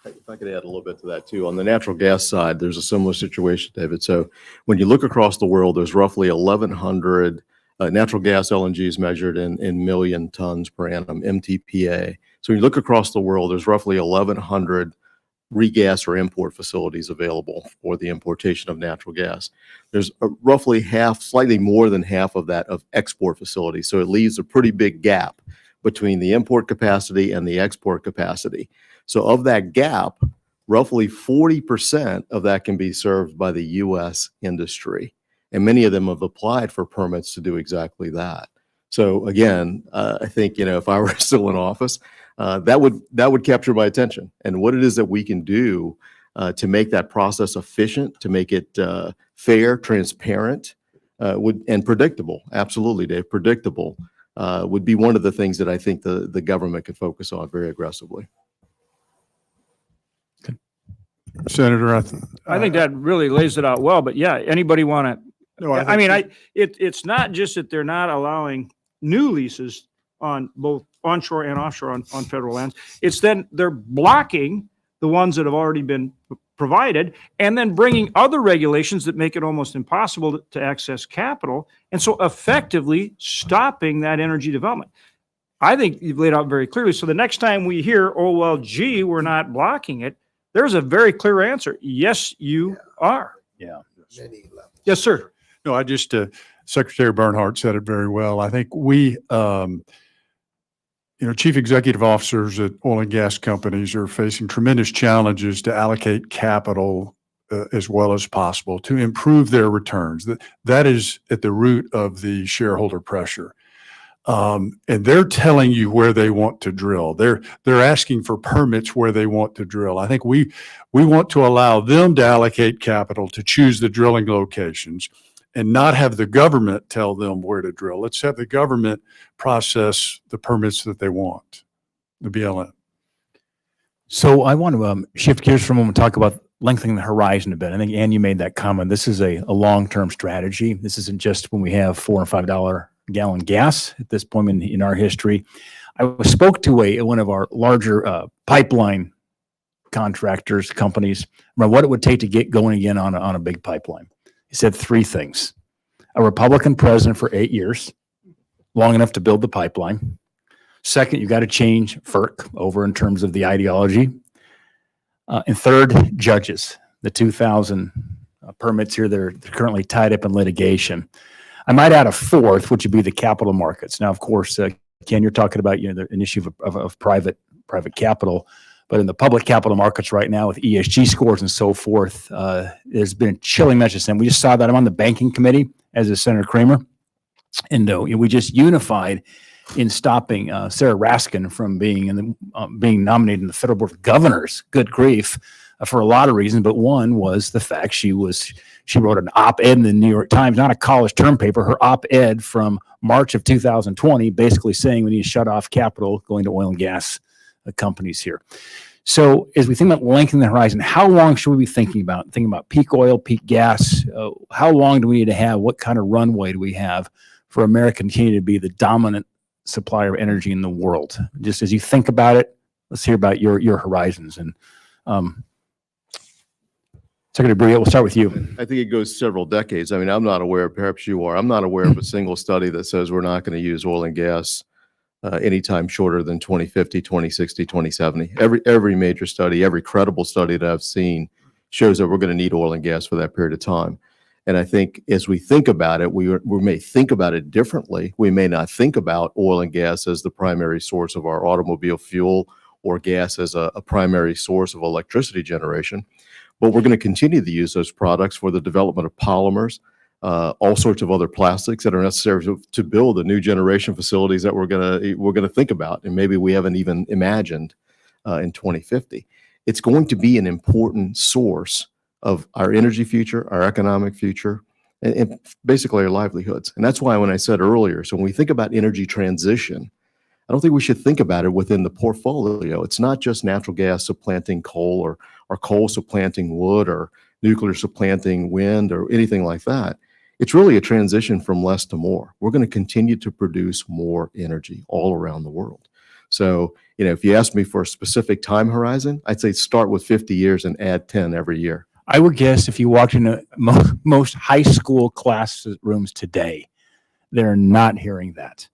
If I could add a little bit to that too. On the natural gas side, there's a similar situation, David. So when you look across the world, there's roughly 1,100 natural gas LNG is measured in million tons per annum, MTPA. So when you look across the world, there's roughly 1,100 regas or import facilities available for the importation of natural gas. There's roughly half, slightly more than half of that of export facilities. So it leaves a pretty big gap between the import capacity and the export capacity. So of that gap, roughly 40% of that can be served by the U.S. industry. And many of them have applied for permits to do exactly that. So again, I think, if I were still in office, that would capture my attention, and what it is that we can do to make that process efficient, to make it fair, transparent, and predictable. Absolutely, Dave, predictable would be one of the things that I think the government could focus on very aggressively. Senator, I think that really lays it out well. But yeah, anybody want to? No, It's not just that they're not allowing new leases on both onshore and offshore on federal lands. It's then they're blocking the ones that have already been provided, and then bringing other regulations that make it almost impossible to access capital, and so effectively stopping that energy development. I think you've laid out very clearly. So the next time we hear, oh, well, gee, we're not blocking it, there's a very clear answer. Yes, you are. Yeah. Yes, sir. No, I just, Secretary Bernhardt said it very well. I think we, chief executive officers at oil and gas companies are facing tremendous challenges to allocate capital as well as possible to improve their returns. That is at the root of the shareholder pressure. And they're telling you where they want to drill. They're asking for permits where they want to drill. I think we want to allow them to allocate capital to choose the drilling locations and not have the government tell them where to drill. Let's have the government process the permits that they want, the BLM. So I want to shift gears for a moment and talk about lengthening the horizon a bit. I think, Ann, you made that comment. This is a long-term strategy. This isn't just when we have $4 or $5 a gallon gas at this point in our history. I spoke to one of our larger pipeline contractors, companies, about what it would take to get going again on a big pipeline. He said 3 things: a Republican president for 8 years, long enough to build the pipeline. Second, you got to change FERC over in terms of the ideology. And third, judges. The 2,000 permits here, they're currently tied up in litigation. I might add a fourth, which would be the capital markets. Now, of course, Ken, you're talking about an issue of private capital. But in the public capital markets right now with ESG scores and so forth, there's been a chilling message. And we just saw that. I'm on the banking committee, as is Senator Kramer. And we just unified in stopping Sarah Raskin from being nominated in the Federal Board of Governors. Good grief, for a lot of reasons. But one was the fact she wrote an op-ed in the New York Times, not a college term paper, her op-ed from March of 2020, basically saying we need to shut off capital going to oil and gas companies here. So as we think about lengthening the horizon, how long should we be thinking about peak oil, peak gas? How long do we need to have? What kind of runway do we have for America to continue to be the dominant supplier of energy in the world? Just as you think about it, let's hear about your horizons. And Secretary Bria, we'll start with you. I think it goes several decades. I mean, I'm not aware, perhaps you are, I'm not aware of a single study that says we're not going to use oil and gas anytime shorter than 2050, 2060, 2070. Every major study, every credible study that I've seen shows that we're going to need oil and gas for that period of time. And I think as we think about it, we may think about it differently. We may not think about oil and gas as the primary source of our automobile fuel or gas as a primary source of electricity generation. But we're going to continue to use those products for the development of polymers, all sorts of other plastics that are necessary to build the new generation facilities that we're going to think about, and maybe we haven't even imagined in 2050. It's going to be an important source of our energy future, our economic future, and basically our livelihoods. And that's why when I said earlier, so when we think about energy transition, I don't think we should think about it within the portfolio. It's not just natural gas supplanting coal or coal supplanting wood or nuclear supplanting wind or anything like that. It's really a transition from less to more. We're going to continue to produce more energy all around the world. So, if you ask me for a specific time horizon, I'd say start with 50 years and add 10 every year. I would guess if you walked into most high school classrooms today, they're not hearing that.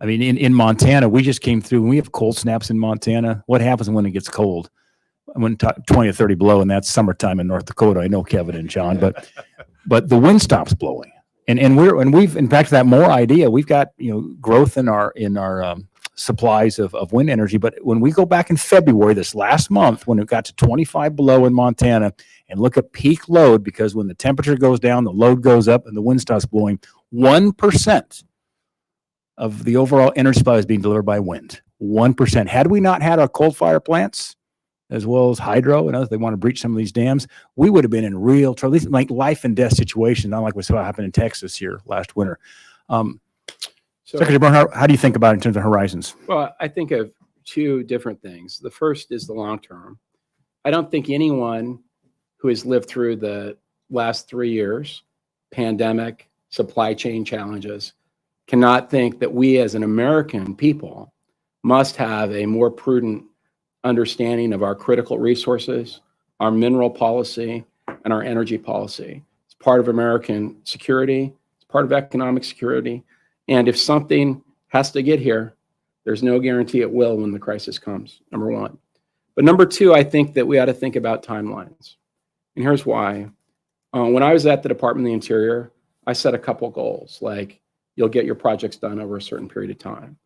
I mean, in Montana, we just came through and we have cold snaps in Montana. What happens when it gets cold? When 20 or 30 below, and that's summertime in North Dakota. I know Kevin and John, but the wind stops blowing, and we've in fact that more idea. We've got growth in our supplies of wind energy. But when we go back in February, this last month, when it got to 25 below in Montana, and look at peak load, because when the temperature goes down, the load goes up, and the wind stops blowing, 1% of the overall energy supply is being delivered by wind. 1%. Had we not had our coal fire plants, as well as hydro and others, they want to breach some of these dams, we would have been in real trouble. These like life and death situations, not like we saw happen in Texas here last winter. Secretary Bernhardt, how do you think about it in terms of horizons? Well, I think of 2 different things. The first is the long term. I don't think anyone who has lived through the last 3 years, pandemic, supply chain challenges, cannot think that we as an American people must have a more prudent understanding of our critical resources, our mineral policy, and our energy policy. It's part of American security. It's part of economic security. And if something has to get here, there's no guarantee it will when the crisis comes, number one. But number two, I think that we ought to think about timelines. And here's why. When I was at the Department of the Interior, I set a couple goals, like you'll get your projects done over a certain period of time.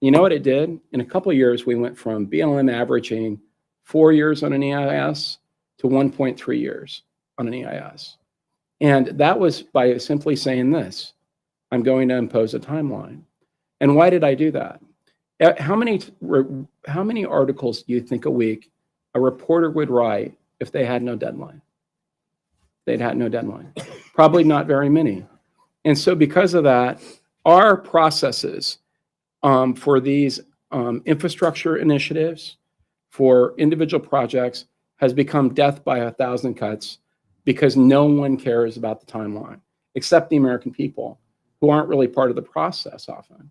You know what it did? In a couple of years, we went from BLM averaging 4 years on an EIS to 1.3 years on an EIS. And that was by simply saying this, I'm going to impose a timeline. And why did I do that? How many articles do you think a week a reporter would write if they had no deadline? They'd had no deadline. Probably not very many. And so because of that, our processes for these infrastructure initiatives, for individual projects, has become death by 1,000 cuts because no one cares about the timeline, except the American people, who aren't really part of the process often.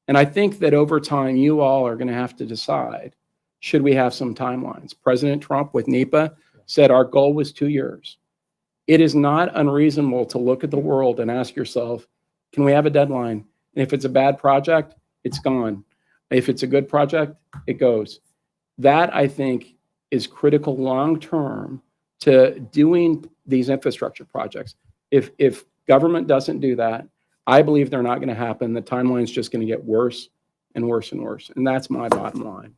And I think that over time, you all are going to have to decide, should we have some timelines? President Trump with NEPA said our goal was 2 years. It is not unreasonable to look at the world and ask yourself, can we have a deadline? And if it's a bad project, it's gone. If it's a good project, it goes. That, I think, is critical long-term to doing these infrastructure projects. If government doesn't do that, I believe they're not going to happen. The timeline's just going to get worse and worse and worse. And that's my bottom line.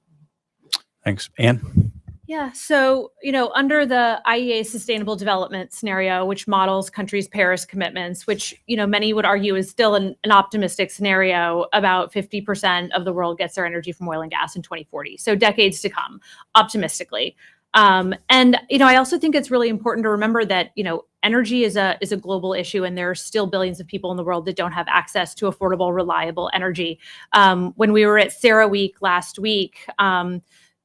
Thanks. Ann? Yeah. So, under the IEA Sustainable Development Scenario, which models countries' Paris commitments, which, many would argue is still an optimistic scenario, about 50% of the world gets their energy from oil and gas in 2040. So decades to come, optimistically. And, I also think it's really important to remember that, energy is a global issue, and there are still billions of people in the world that don't have access to affordable, reliable energy. When we were at Sarah Week last week,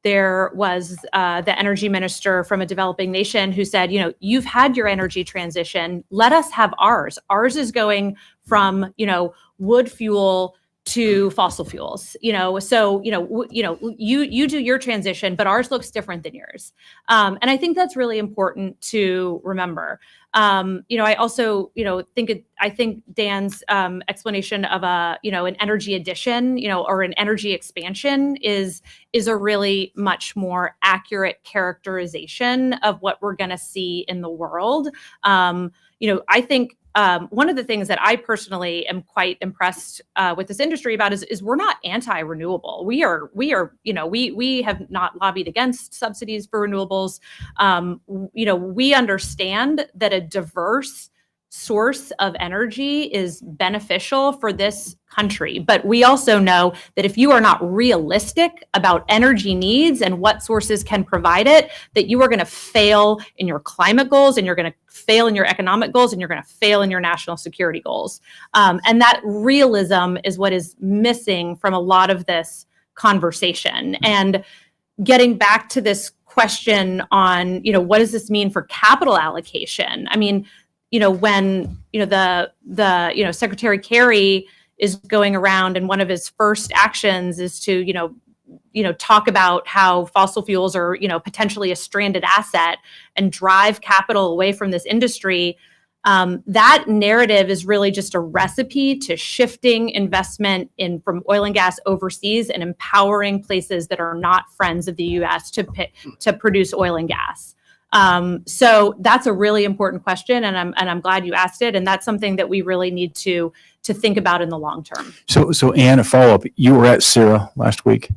there was the energy minister from a developing nation who said, you've had your energy transition. Let us have ours. Ours is going from, wood fuel to fossil fuels, so, you do your transition, but ours looks different than yours. And I think that's really important to remember. I also, I think Dan's explanation of an energy addition, or an energy expansion is a really much more accurate characterization of what we're going to see in the world. I think one of the things that I personally am quite impressed with this industry about is we're not anti-renewable. We have not lobbied against subsidies for renewables. We understand that a diverse source of energy is beneficial for this country. But we also know that if you are not realistic about energy needs and what sources can provide it, that you are going to fail in your climate goals, and you're going to fail in your economic goals, and you're going to fail in your national security goals. And that realism is what is missing from a lot of this conversation. And getting back to this question on, what does this mean for capital allocation? I mean, when, the Secretary Kerry is going around, and one of his first actions is to, talk about how fossil fuels are, potentially a stranded asset and drive capital away from this industry. That narrative is really just a recipe to shifting investment from oil and gas overseas and empowering places that are not friends of the U.S. to produce oil and gas. So that's a really important question, and I'm glad you asked it. And that's something that we really need to think about in the long term. So Ann, a follow-up. You were at CIRA last week.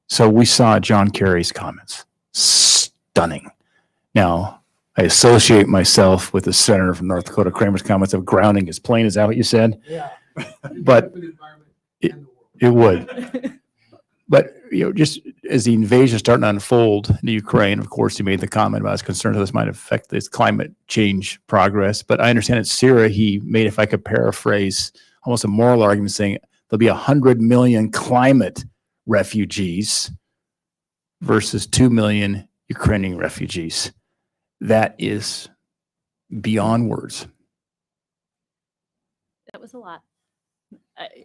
So we saw John Kerry's comments. Stunning. Now, I associate myself with the senator from North Dakota, Kramer's comments of grounding his plane. Is that what you said? Yeah. But it would. But, just as the invasion is starting to unfold in the Ukraine, of course, he made the comment about his concern that this might affect this climate change progress. But I understand at CIRA, he made, if I could paraphrase, almost a moral argument saying there'll be 100 million climate refugees versus 2 million Ukrainian refugees. That is beyond words. That was a lot.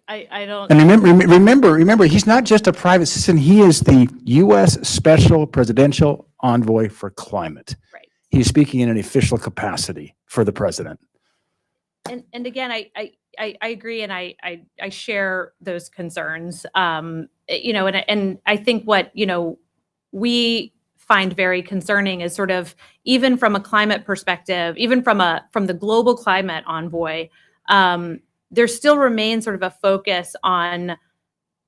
I don't. And remember, he's not just a private citizen. He is the U.S. Special Presidential Envoy for Climate. Right. He's speaking in an official capacity for the president. And again, I agree, and I share those concerns. And I think what we find very concerning is sort of, even from a climate perspective, even from the global climate envoy, there still remains sort of a focus on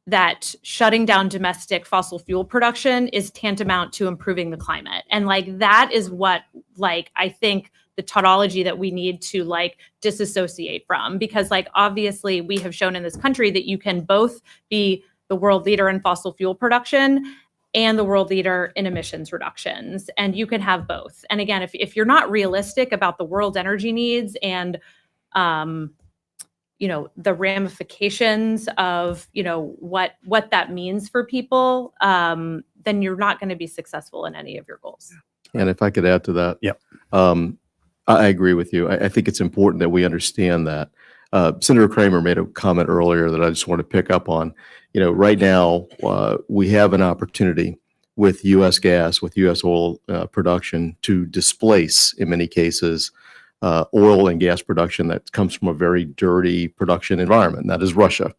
that shutting down domestic fossil fuel production is tantamount to improving the climate. And that is what I think the tautology that we need to disassociate from, because obviously we have shown in this country that you can both be the world leader in fossil fuel production and the world leader in emissions reductions, and you can have both. And again, if you're not realistic about the world's energy needs and the ramifications of what that means for people, then you're not going to be successful in any of your goals. And if I could add to that. Yep. I agree with you. I think it's important that we understand that. Senator Kramer made a comment earlier that I just want to pick up on. Right now, we have an opportunity with U.S. gas, with U.S. oil production to displace, in many cases, oil and gas production that comes from a very dirty production environment, and that is Russia.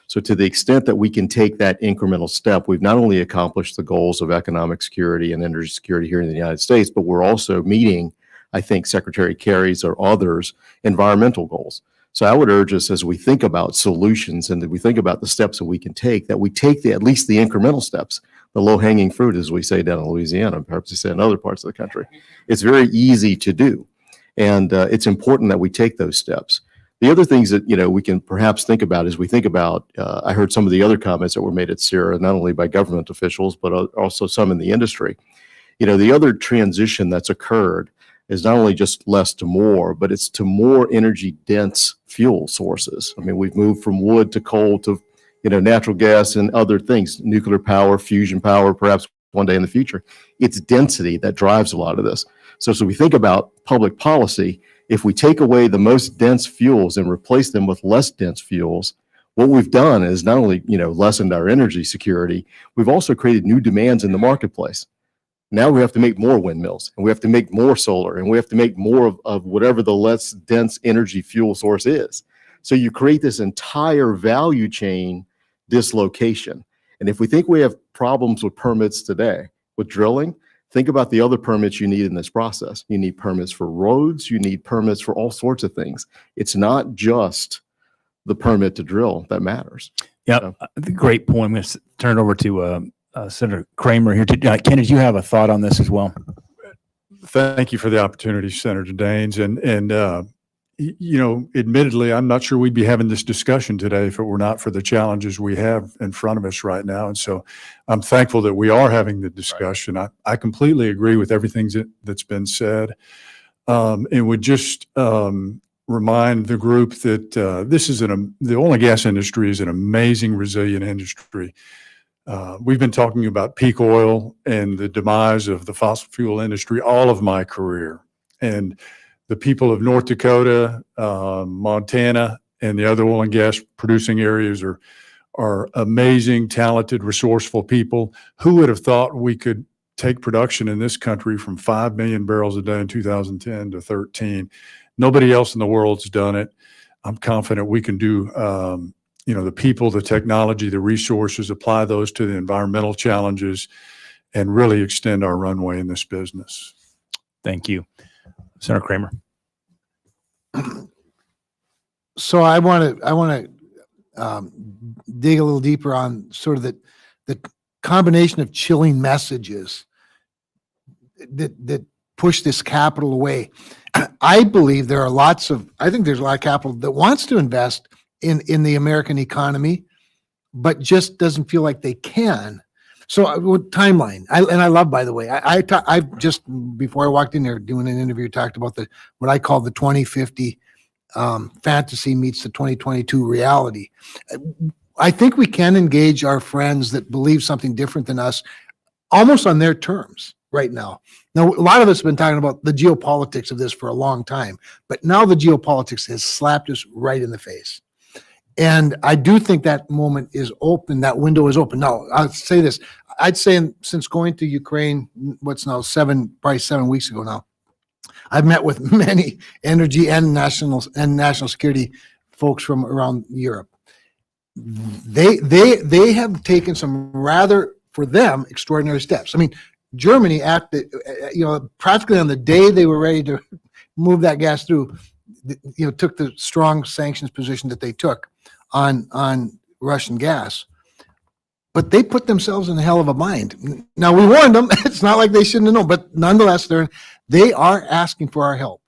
So to the extent that we can take that incremental step, we've not only accomplished the goals of economic security and energy security here in the United States, but we're also meeting, I think, Secretary Kerry's or others' environmental goals. So I would urge us, as we think about solutions and that we think about the steps that we can take, that we take at least the incremental steps, the low-hanging fruit, as we say down in Louisiana, perhaps we say in other parts of the country. It's very easy to do. And it's important that we take those steps. The other things that, we can perhaps think about as we think about, I heard some of the other comments that were made at Sierra, not only by government officials, but also some in the industry. The other transition that's occurred is not only just less to more, but it's to more energy dense fuel sources. I mean, we've moved from wood to coal to, natural gas and other things, nuclear power, fusion power, perhaps one day in the future. It's density that drives a lot of this. So we think about public policy. If we take away the most dense fuels and replace them with less dense fuels, what we've done is not only, lessened our energy security, we've also created new demands in the marketplace. Now we have to make more windmills, and we have to make more solar, and we have to make more of whatever the less dense energy fuel source is. So you create this entire value chain dislocation. And if we think we have problems with permits today, with drilling, think about the other permits you need in this process. You need permits for roads, you need permits for all sorts of things. It's not just the permit to drill that matters. Yeah, great point. I'm going to turn it over to Senator Kramer here. Ken, did you have a thought on this as well? Thank you for the opportunity, Senator Daines. And admittedly, I'm not sure we'd be having this discussion today if it were not for the challenges we have in front of us right now. And so I'm thankful that we are having the discussion. Right. I completely agree with everything that's been said, and would just remind the group that the oil and gas industry is an amazing, resilient industry. We've been talking about peak oil and the demise of the fossil fuel industry all of my career. And the people of North Dakota, Montana, and the other oil and gas producing areas are amazing, talented, resourceful people. Who would have thought we could take production in this country from 5 million barrels a day in 2010 to 13? Nobody else in the world's done it. I'm confident we can do, the people, the technology, the resources, apply those to the environmental challenges and really extend our runway in this business. Thank you. Senator Kramer. So I want to dig a little deeper on sort of the combination of chilling messages that push this capital away. I believe there's a lot of capital that wants to invest in the American economy, but just doesn't feel like they can. So timeline, I love, by the way, I just, before I walked in here doing an interview, talked about what I call the 2050 fantasy meets the 2022 reality. I think we can engage our friends that believe something different than us almost on their terms right now. Now, a lot of us have been talking about the geopolitics of this for a long time, but now the geopolitics has slapped us right in the face. And I do think that moment is open, that window is open. Now, I'll say this. I'd say since going to Ukraine, what's now probably 7 weeks ago now, I've met with many energy and national security folks from around Europe. They have taken some rather, for them, extraordinary steps. I mean, Germany acted, practically on the day they were ready to move that gas through, took the strong sanctions position that they took on Russian gas. But they put themselves in a hell of a bind. Now, we warned them. It's not like they shouldn't have known, but nonetheless, they are asking for our help.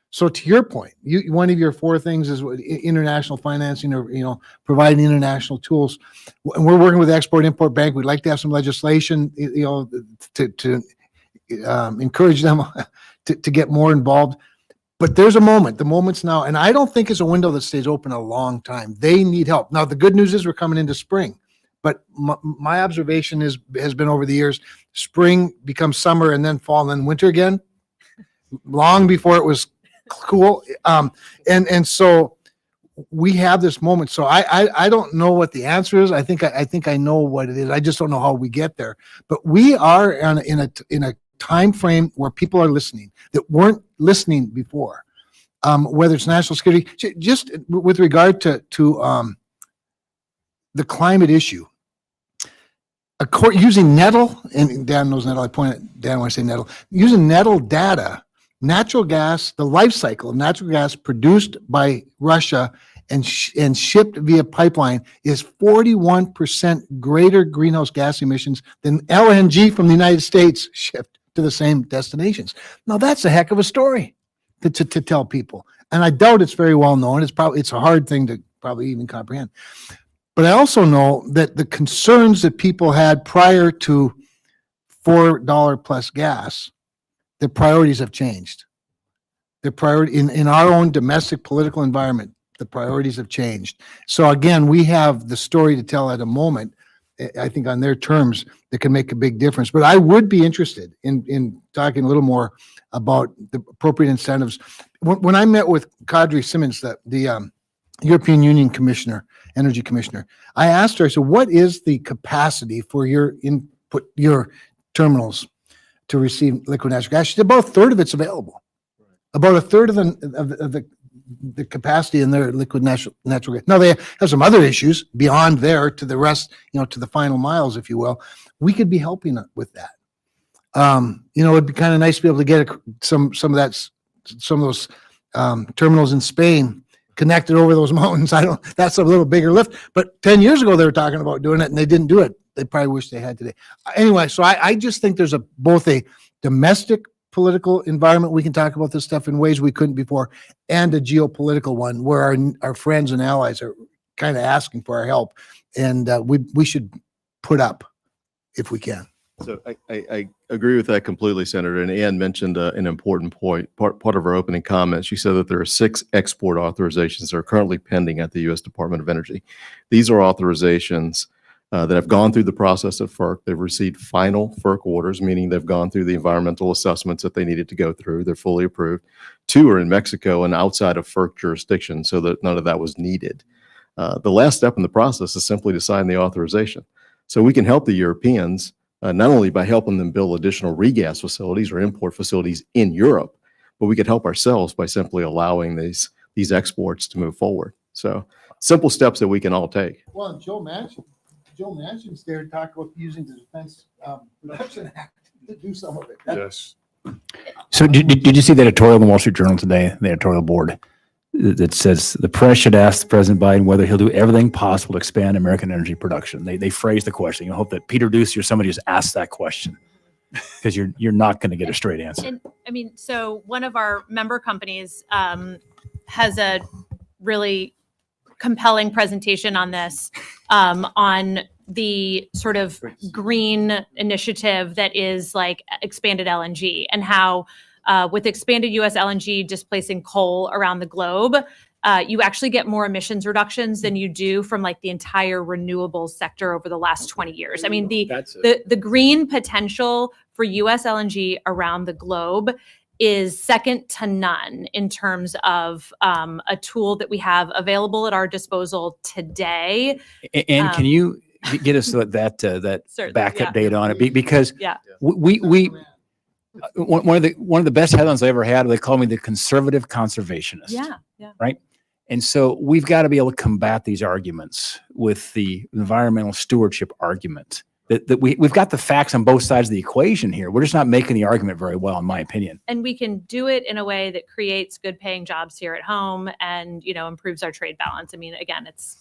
So to your point, one of your 4 things is international financing, or providing international tools. And we're working with the Export-Import Bank. We'd like to have some legislation, to encourage them to get more involved. But there's a moment. The moment's now, and I don't think it's a window that stays open a long time. They need help. Now, the good news is we're coming into spring. But my observation has been over the years, spring becomes summer and then fall and then winter again, long before it was cool. And so we have this moment. So I don't know what the answer is. I think I know what it is. I just don't know how we get there. But we are in a time frame where people are listening that weren't listening before. Whether it's national security, just with regard to the climate issue. Using Nettle, and Dan knows Nettle, I point at Dan when I say Nettle, using Nettle data, natural gas, the life cycle of natural gas produced by Russia and shipped via pipeline is 41% greater greenhouse gas emissions than LNG from the United States shipped to the same destinations. Now, that's a heck of a story to tell people. And I doubt it's very well known. It's a hard thing to probably even comprehend. But I also know that the concerns that people had prior to $4 plus gas, their priorities have changed. Their priority in our own domestic political environment, the priorities have changed. So again, we have the story to tell at a moment, I think on their terms, that can make a big difference. But I would be interested in talking a little more about the appropriate incentives. When I met with Kadri Simmons, the European Union Commissioner, Energy Commissioner, I asked her, I said, what is the capacity for your terminals to receive liquid natural gas? She said, about a third of it's available. About a third of the capacity in their liquid natural gas. Now, they have some other issues beyond there to the rest, to the final miles, if you will. We could be helping with that. It'd be kind of nice to be able to get some of those terminals in Spain connected over those mountains. That's a little bigger lift, but 10 years ago they were talking about doing it and they didn't do it. They probably wish they had today. Anyway, so I just think there's both a domestic political environment, we can talk about this stuff in ways we couldn't before, and a geopolitical one where our friends and allies are kind of asking for our help, and we should put up if we can. So I agree with that completely, Senator. And Ann mentioned an important point. Part of her opening comments, she said that there are 6 export authorizations that are currently pending at the U.S. Department of Energy. These are authorizations that have gone through the process at FERC. They've received final FERC orders, meaning they've gone through the environmental assessments that they needed to go through. They're fully approved. 2 are in Mexico and outside of FERC jurisdiction, so that none of that was needed. The last step in the process is simply to sign the authorization. So we can help the Europeans not only by helping them build additional regas facilities or import facilities in Europe, but we could help ourselves by simply allowing these exports to move forward. So simple steps that we can all take. Well, Joe Manchin's there to talk about using the Defense Production Act to do some of it. Yes. So did you see the editorial in the Wall Street Journal today, the editorial board, that says the press should ask President Biden whether he'll do everything possible to expand American energy production? They phrase the question. You hope that Peter Ducey or somebody just asks that question, because you're not going to get a straight answer. And I mean, so one of our member companies has a really compelling presentation on this, on the sort of green initiative that is like expanded LNG, and how with expanded U.S. LNG displacing coal around the globe, you actually get more emissions reductions than you do from like the entire renewables sector over the last 20 years. I mean, the green potential for U.S. LNG around the globe is second to none in terms of a tool that we have available at our disposal today. And can you get us that Certainly, backup yeah. data on it? Because Yeah. we One of the best headlines I ever had, they called me the conservative conservationist. Yeah, yeah. Right. And so we've got to be able to combat these arguments with the environmental stewardship argument. That we've got the facts on both sides of the equation here. We're just not making the argument very well, in my opinion. And we can do it in a way that creates good paying jobs here at home and, improves our trade balance. I mean, again, it's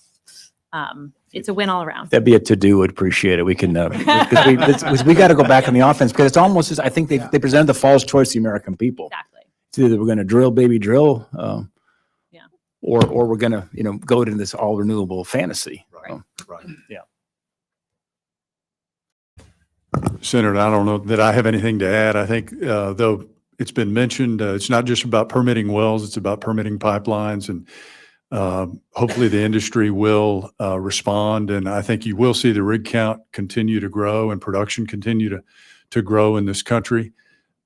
a win all around. That'd be a to-do. Would appreciate it. We can, because we got to go back on the offense, because it's almost as, I think they presented the false choice to the American people. Exactly. It's either we're going to drill, baby, drill, Yeah. or we're going to, go to this all renewable fantasy. Right. Right. Yeah. Senator, I don't know that I have anything to add. I think, though it's been mentioned, it's not just about permitting wells, it's about permitting pipelines, and hopefully the industry will respond. And I think you will see the rig count continue to grow and production continue to grow in this country,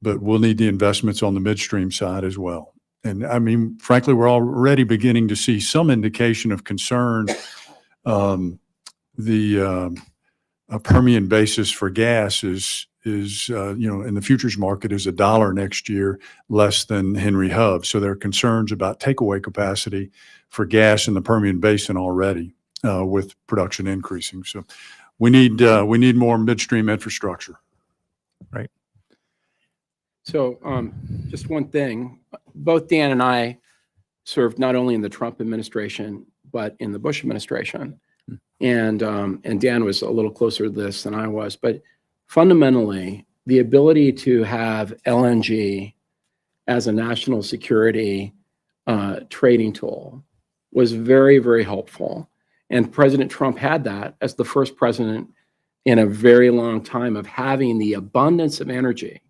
but we'll need the investments on the midstream side as well. And I mean, frankly, we're already beginning to see some indication of concern. A Permian basis for gas is in the futures market is $1 next year, less than Henry Hub. So there are concerns about takeaway capacity for gas in the Permian Basin already, with production increasing. So we need more midstream infrastructure. Right. So just one thing, both Dan and I served not only in the Trump administration, but in the Bush administration. And Dan was a little closer to this than I was, but fundamentally, the ability to have LNG as a national security trading tool was very, very helpful. And President Trump had that as the first president in a very long time of having the abundance of energy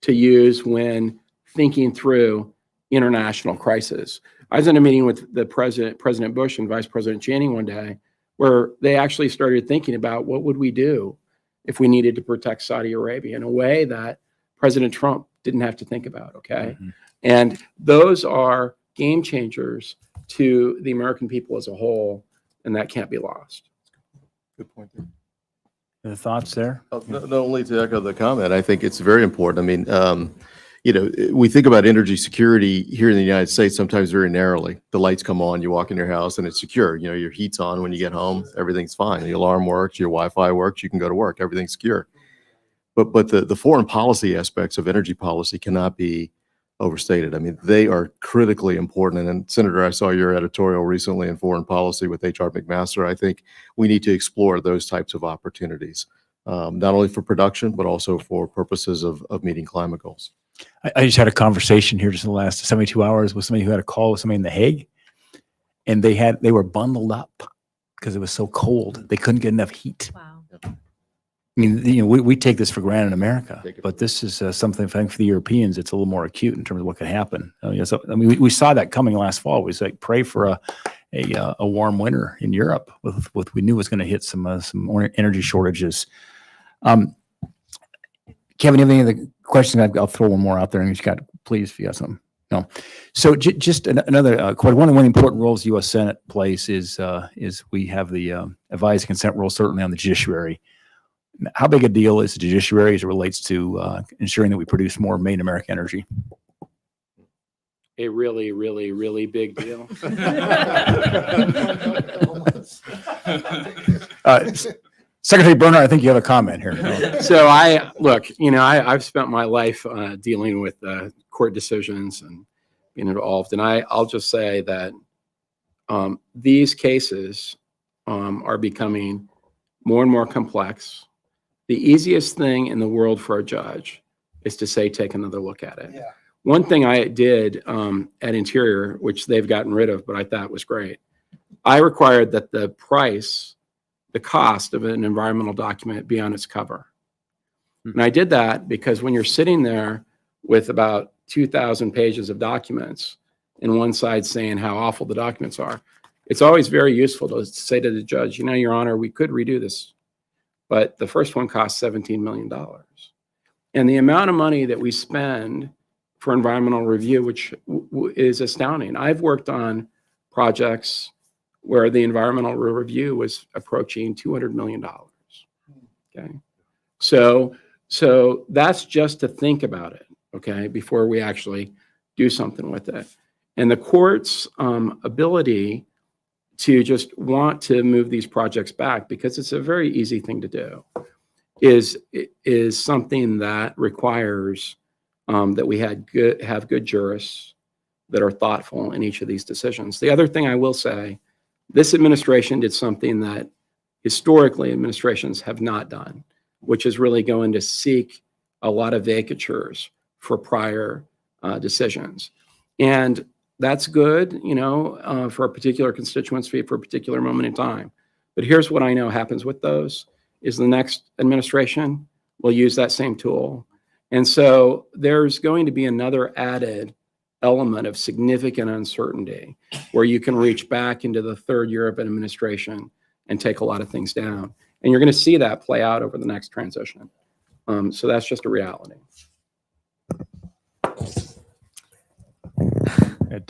to use when thinking through international crisis. I was in a meeting with the President Bush and Vice President Cheney one day, where they actually started thinking about what would we do if we needed to protect Saudi Arabia in a way that President Trump didn't have to think about, okay? Mm-hmm. And those are game changers to the American people as a whole, and that can't be lost. Good point there. The thoughts there? Not only to echo the comment, I think it's very important. I mean, we think about energy security here in the United States sometimes very narrowly. The lights come on, you walk in your house, and it's secure. Your heat's on when you get home, everything's fine. The alarm works, your Wi-Fi works, you can go to work, everything's secure. But the foreign policy aspects of energy policy cannot be overstated. I mean, they are critically important. And Senator, I saw your editorial recently in foreign policy with H.R. McMaster. I think we need to explore those types of opportunities, not only for production, but also for purposes of meeting climate goals. I just had a conversation here just in the last 72 hours with somebody who had a call with somebody in The Hague, and they were bundled up because it was so cold. They couldn't get enough heat. Wow. I mean, we take this for granted in America, but this is something, I think, for the Europeans, it's a little more acute in terms of what could happen. We saw that coming last fall. We said, pray for a warm winter in Europe with what we knew was going to hit some more energy shortages. Kevin, you have any other questions? I'll throw one more out there, and you got, please, if you got something. No. So just another one of the important roles the U.S. Senate plays is we have the advise consent role, certainly on the judiciary. How big a deal is the judiciary as it relates to ensuring that we produce more made in America energy? A really, really, really big deal. Secretary Bernhardt, I think you have a comment here. So I've spent my life dealing with court decisions and being involved. And I'll just say that these cases are becoming more and more complex. The easiest thing in the world for a judge is to say, take another look at it. Yeah. One thing I did at Interior, which they've gotten rid of, but I thought was great, I required that the cost of an environmental document be on its cover. And I did that because when you're sitting there with about 2,000 pages of documents and one side saying how awful the documents are, it's always very useful to say to the judge, Your Honor, we could redo this, but the first one cost $17 million. And the amount of money that we spend for environmental review, which is astounding. I've worked on projects where the environmental review was approaching $200 million. Okay. So So that's just to think about it, okay, before we actually do something with it. And the court's ability to just want to move these projects back, because it's a very easy thing to do, is something that requires that we have good jurists that are thoughtful in each of these decisions. The other thing I will say, this administration did something that historically administrations have not done, which is really going to seek a lot of vacatures for prior decisions. And that's good, for a particular constituency, for a particular moment in time. But here's what I know happens with those, is the next administration will use that same tool. And so there's going to be another added element of significant uncertainty where you can reach back into the third year of an administration and take a lot of things down. And you're going to see that play out over the next transition. So that's just a reality.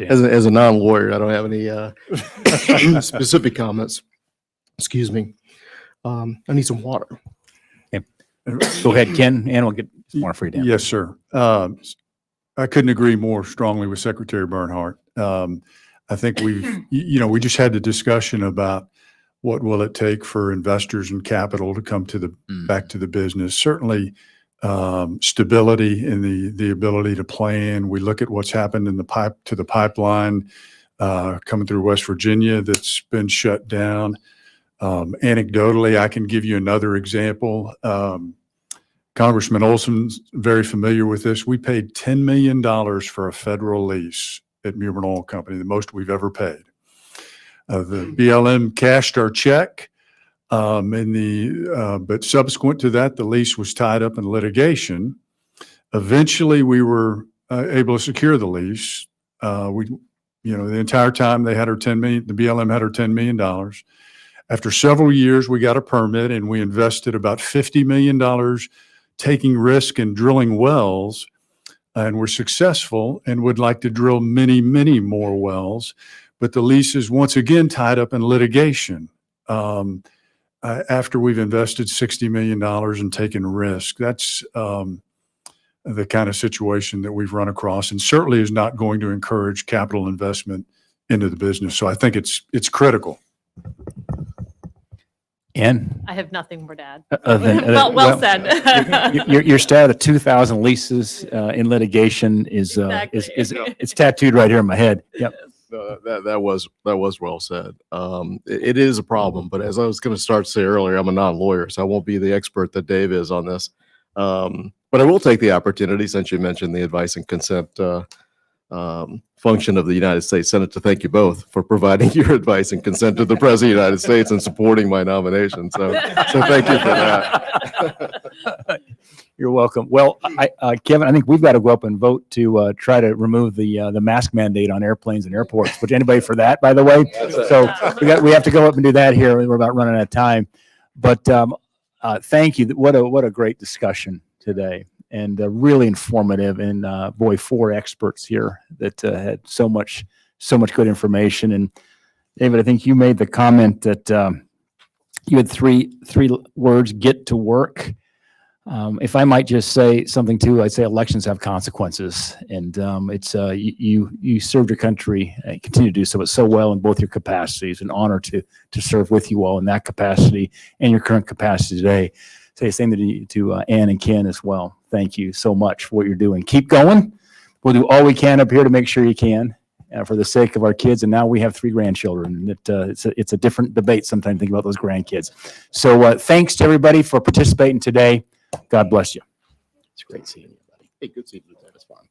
As a non-lawyer, I don't have any specific comments. Excuse me. I need some water. Go ahead, Ken, and we'll get some more for you, Dan. Yes, sir. I couldn't agree more strongly with Secretary Bernhardt. I think we just had the discussion about what will it take for investors and capital to come to back to the business. Certainly, stability in the ability to plan. We look at what's happened in the pipeline coming through West Virginia that's been shut down. Anecdotally, I can give you another example. Congressman Olson's very familiar with this. We paid $10 million for a federal lease at Mewbourne Oil Company, the most we've ever paid. The BLM cashed our check, but subsequent to that, the lease was tied up in litigation. Eventually, we were able to secure the lease. The entire time they had our $10 million, the BLM had our $10 million. After several years, we got a permit and we invested about $50 million taking risk and drilling wells, and we're successful and would like to drill many, many more wells. But the lease is once again tied up in litigation after we've invested $60 million and taken risk. That's the kind of situation that we've run across, and certainly is not going to encourage capital investment into the business. So I think it's critical. Ann? I have nothing more to add. Well Said. Your stat of 2,000 leases in litigation is it's tattooed right here in my head. Yep. That was well said. It is a problem, but as I was going to start to say earlier, I'm a non-lawyer, so I won't be the expert that Dave is on this. But I will take the opportunity, since you mentioned the advice and consent function of the United States Senate, to thank you both for providing your advice and consent to the President of the United States and supporting my nomination. So thank you for that. You're welcome. Well, Kevin, I think we've got to go up and vote to try to remove the mask mandate on airplanes and airports. Would anybody for that, by the way? So we have to go up and do that here. We're about running out of time. But thank you. What a great discussion today, and really informative. And boy, 4 experts here that had so much good information. And David, I think you made the comment that you had three words: get to work. If I might just say something too, I'd say elections have consequences, and it's you served your country and continue to do so well in both your capacities. An honor to serve with you all in that capacity and your current capacity today. Say the same to Ann and Ken as well. Thank you so much for what you're doing. Keep going. We'll do all we can up here to make sure you can, for the sake of our kids. And now we have 3 grandchildren. It's a different debate sometimes thinking about those grandkids. So thanks to everybody for participating today. God bless you. It's great seeing you, buddy. Hey, good seeing you. That was fun.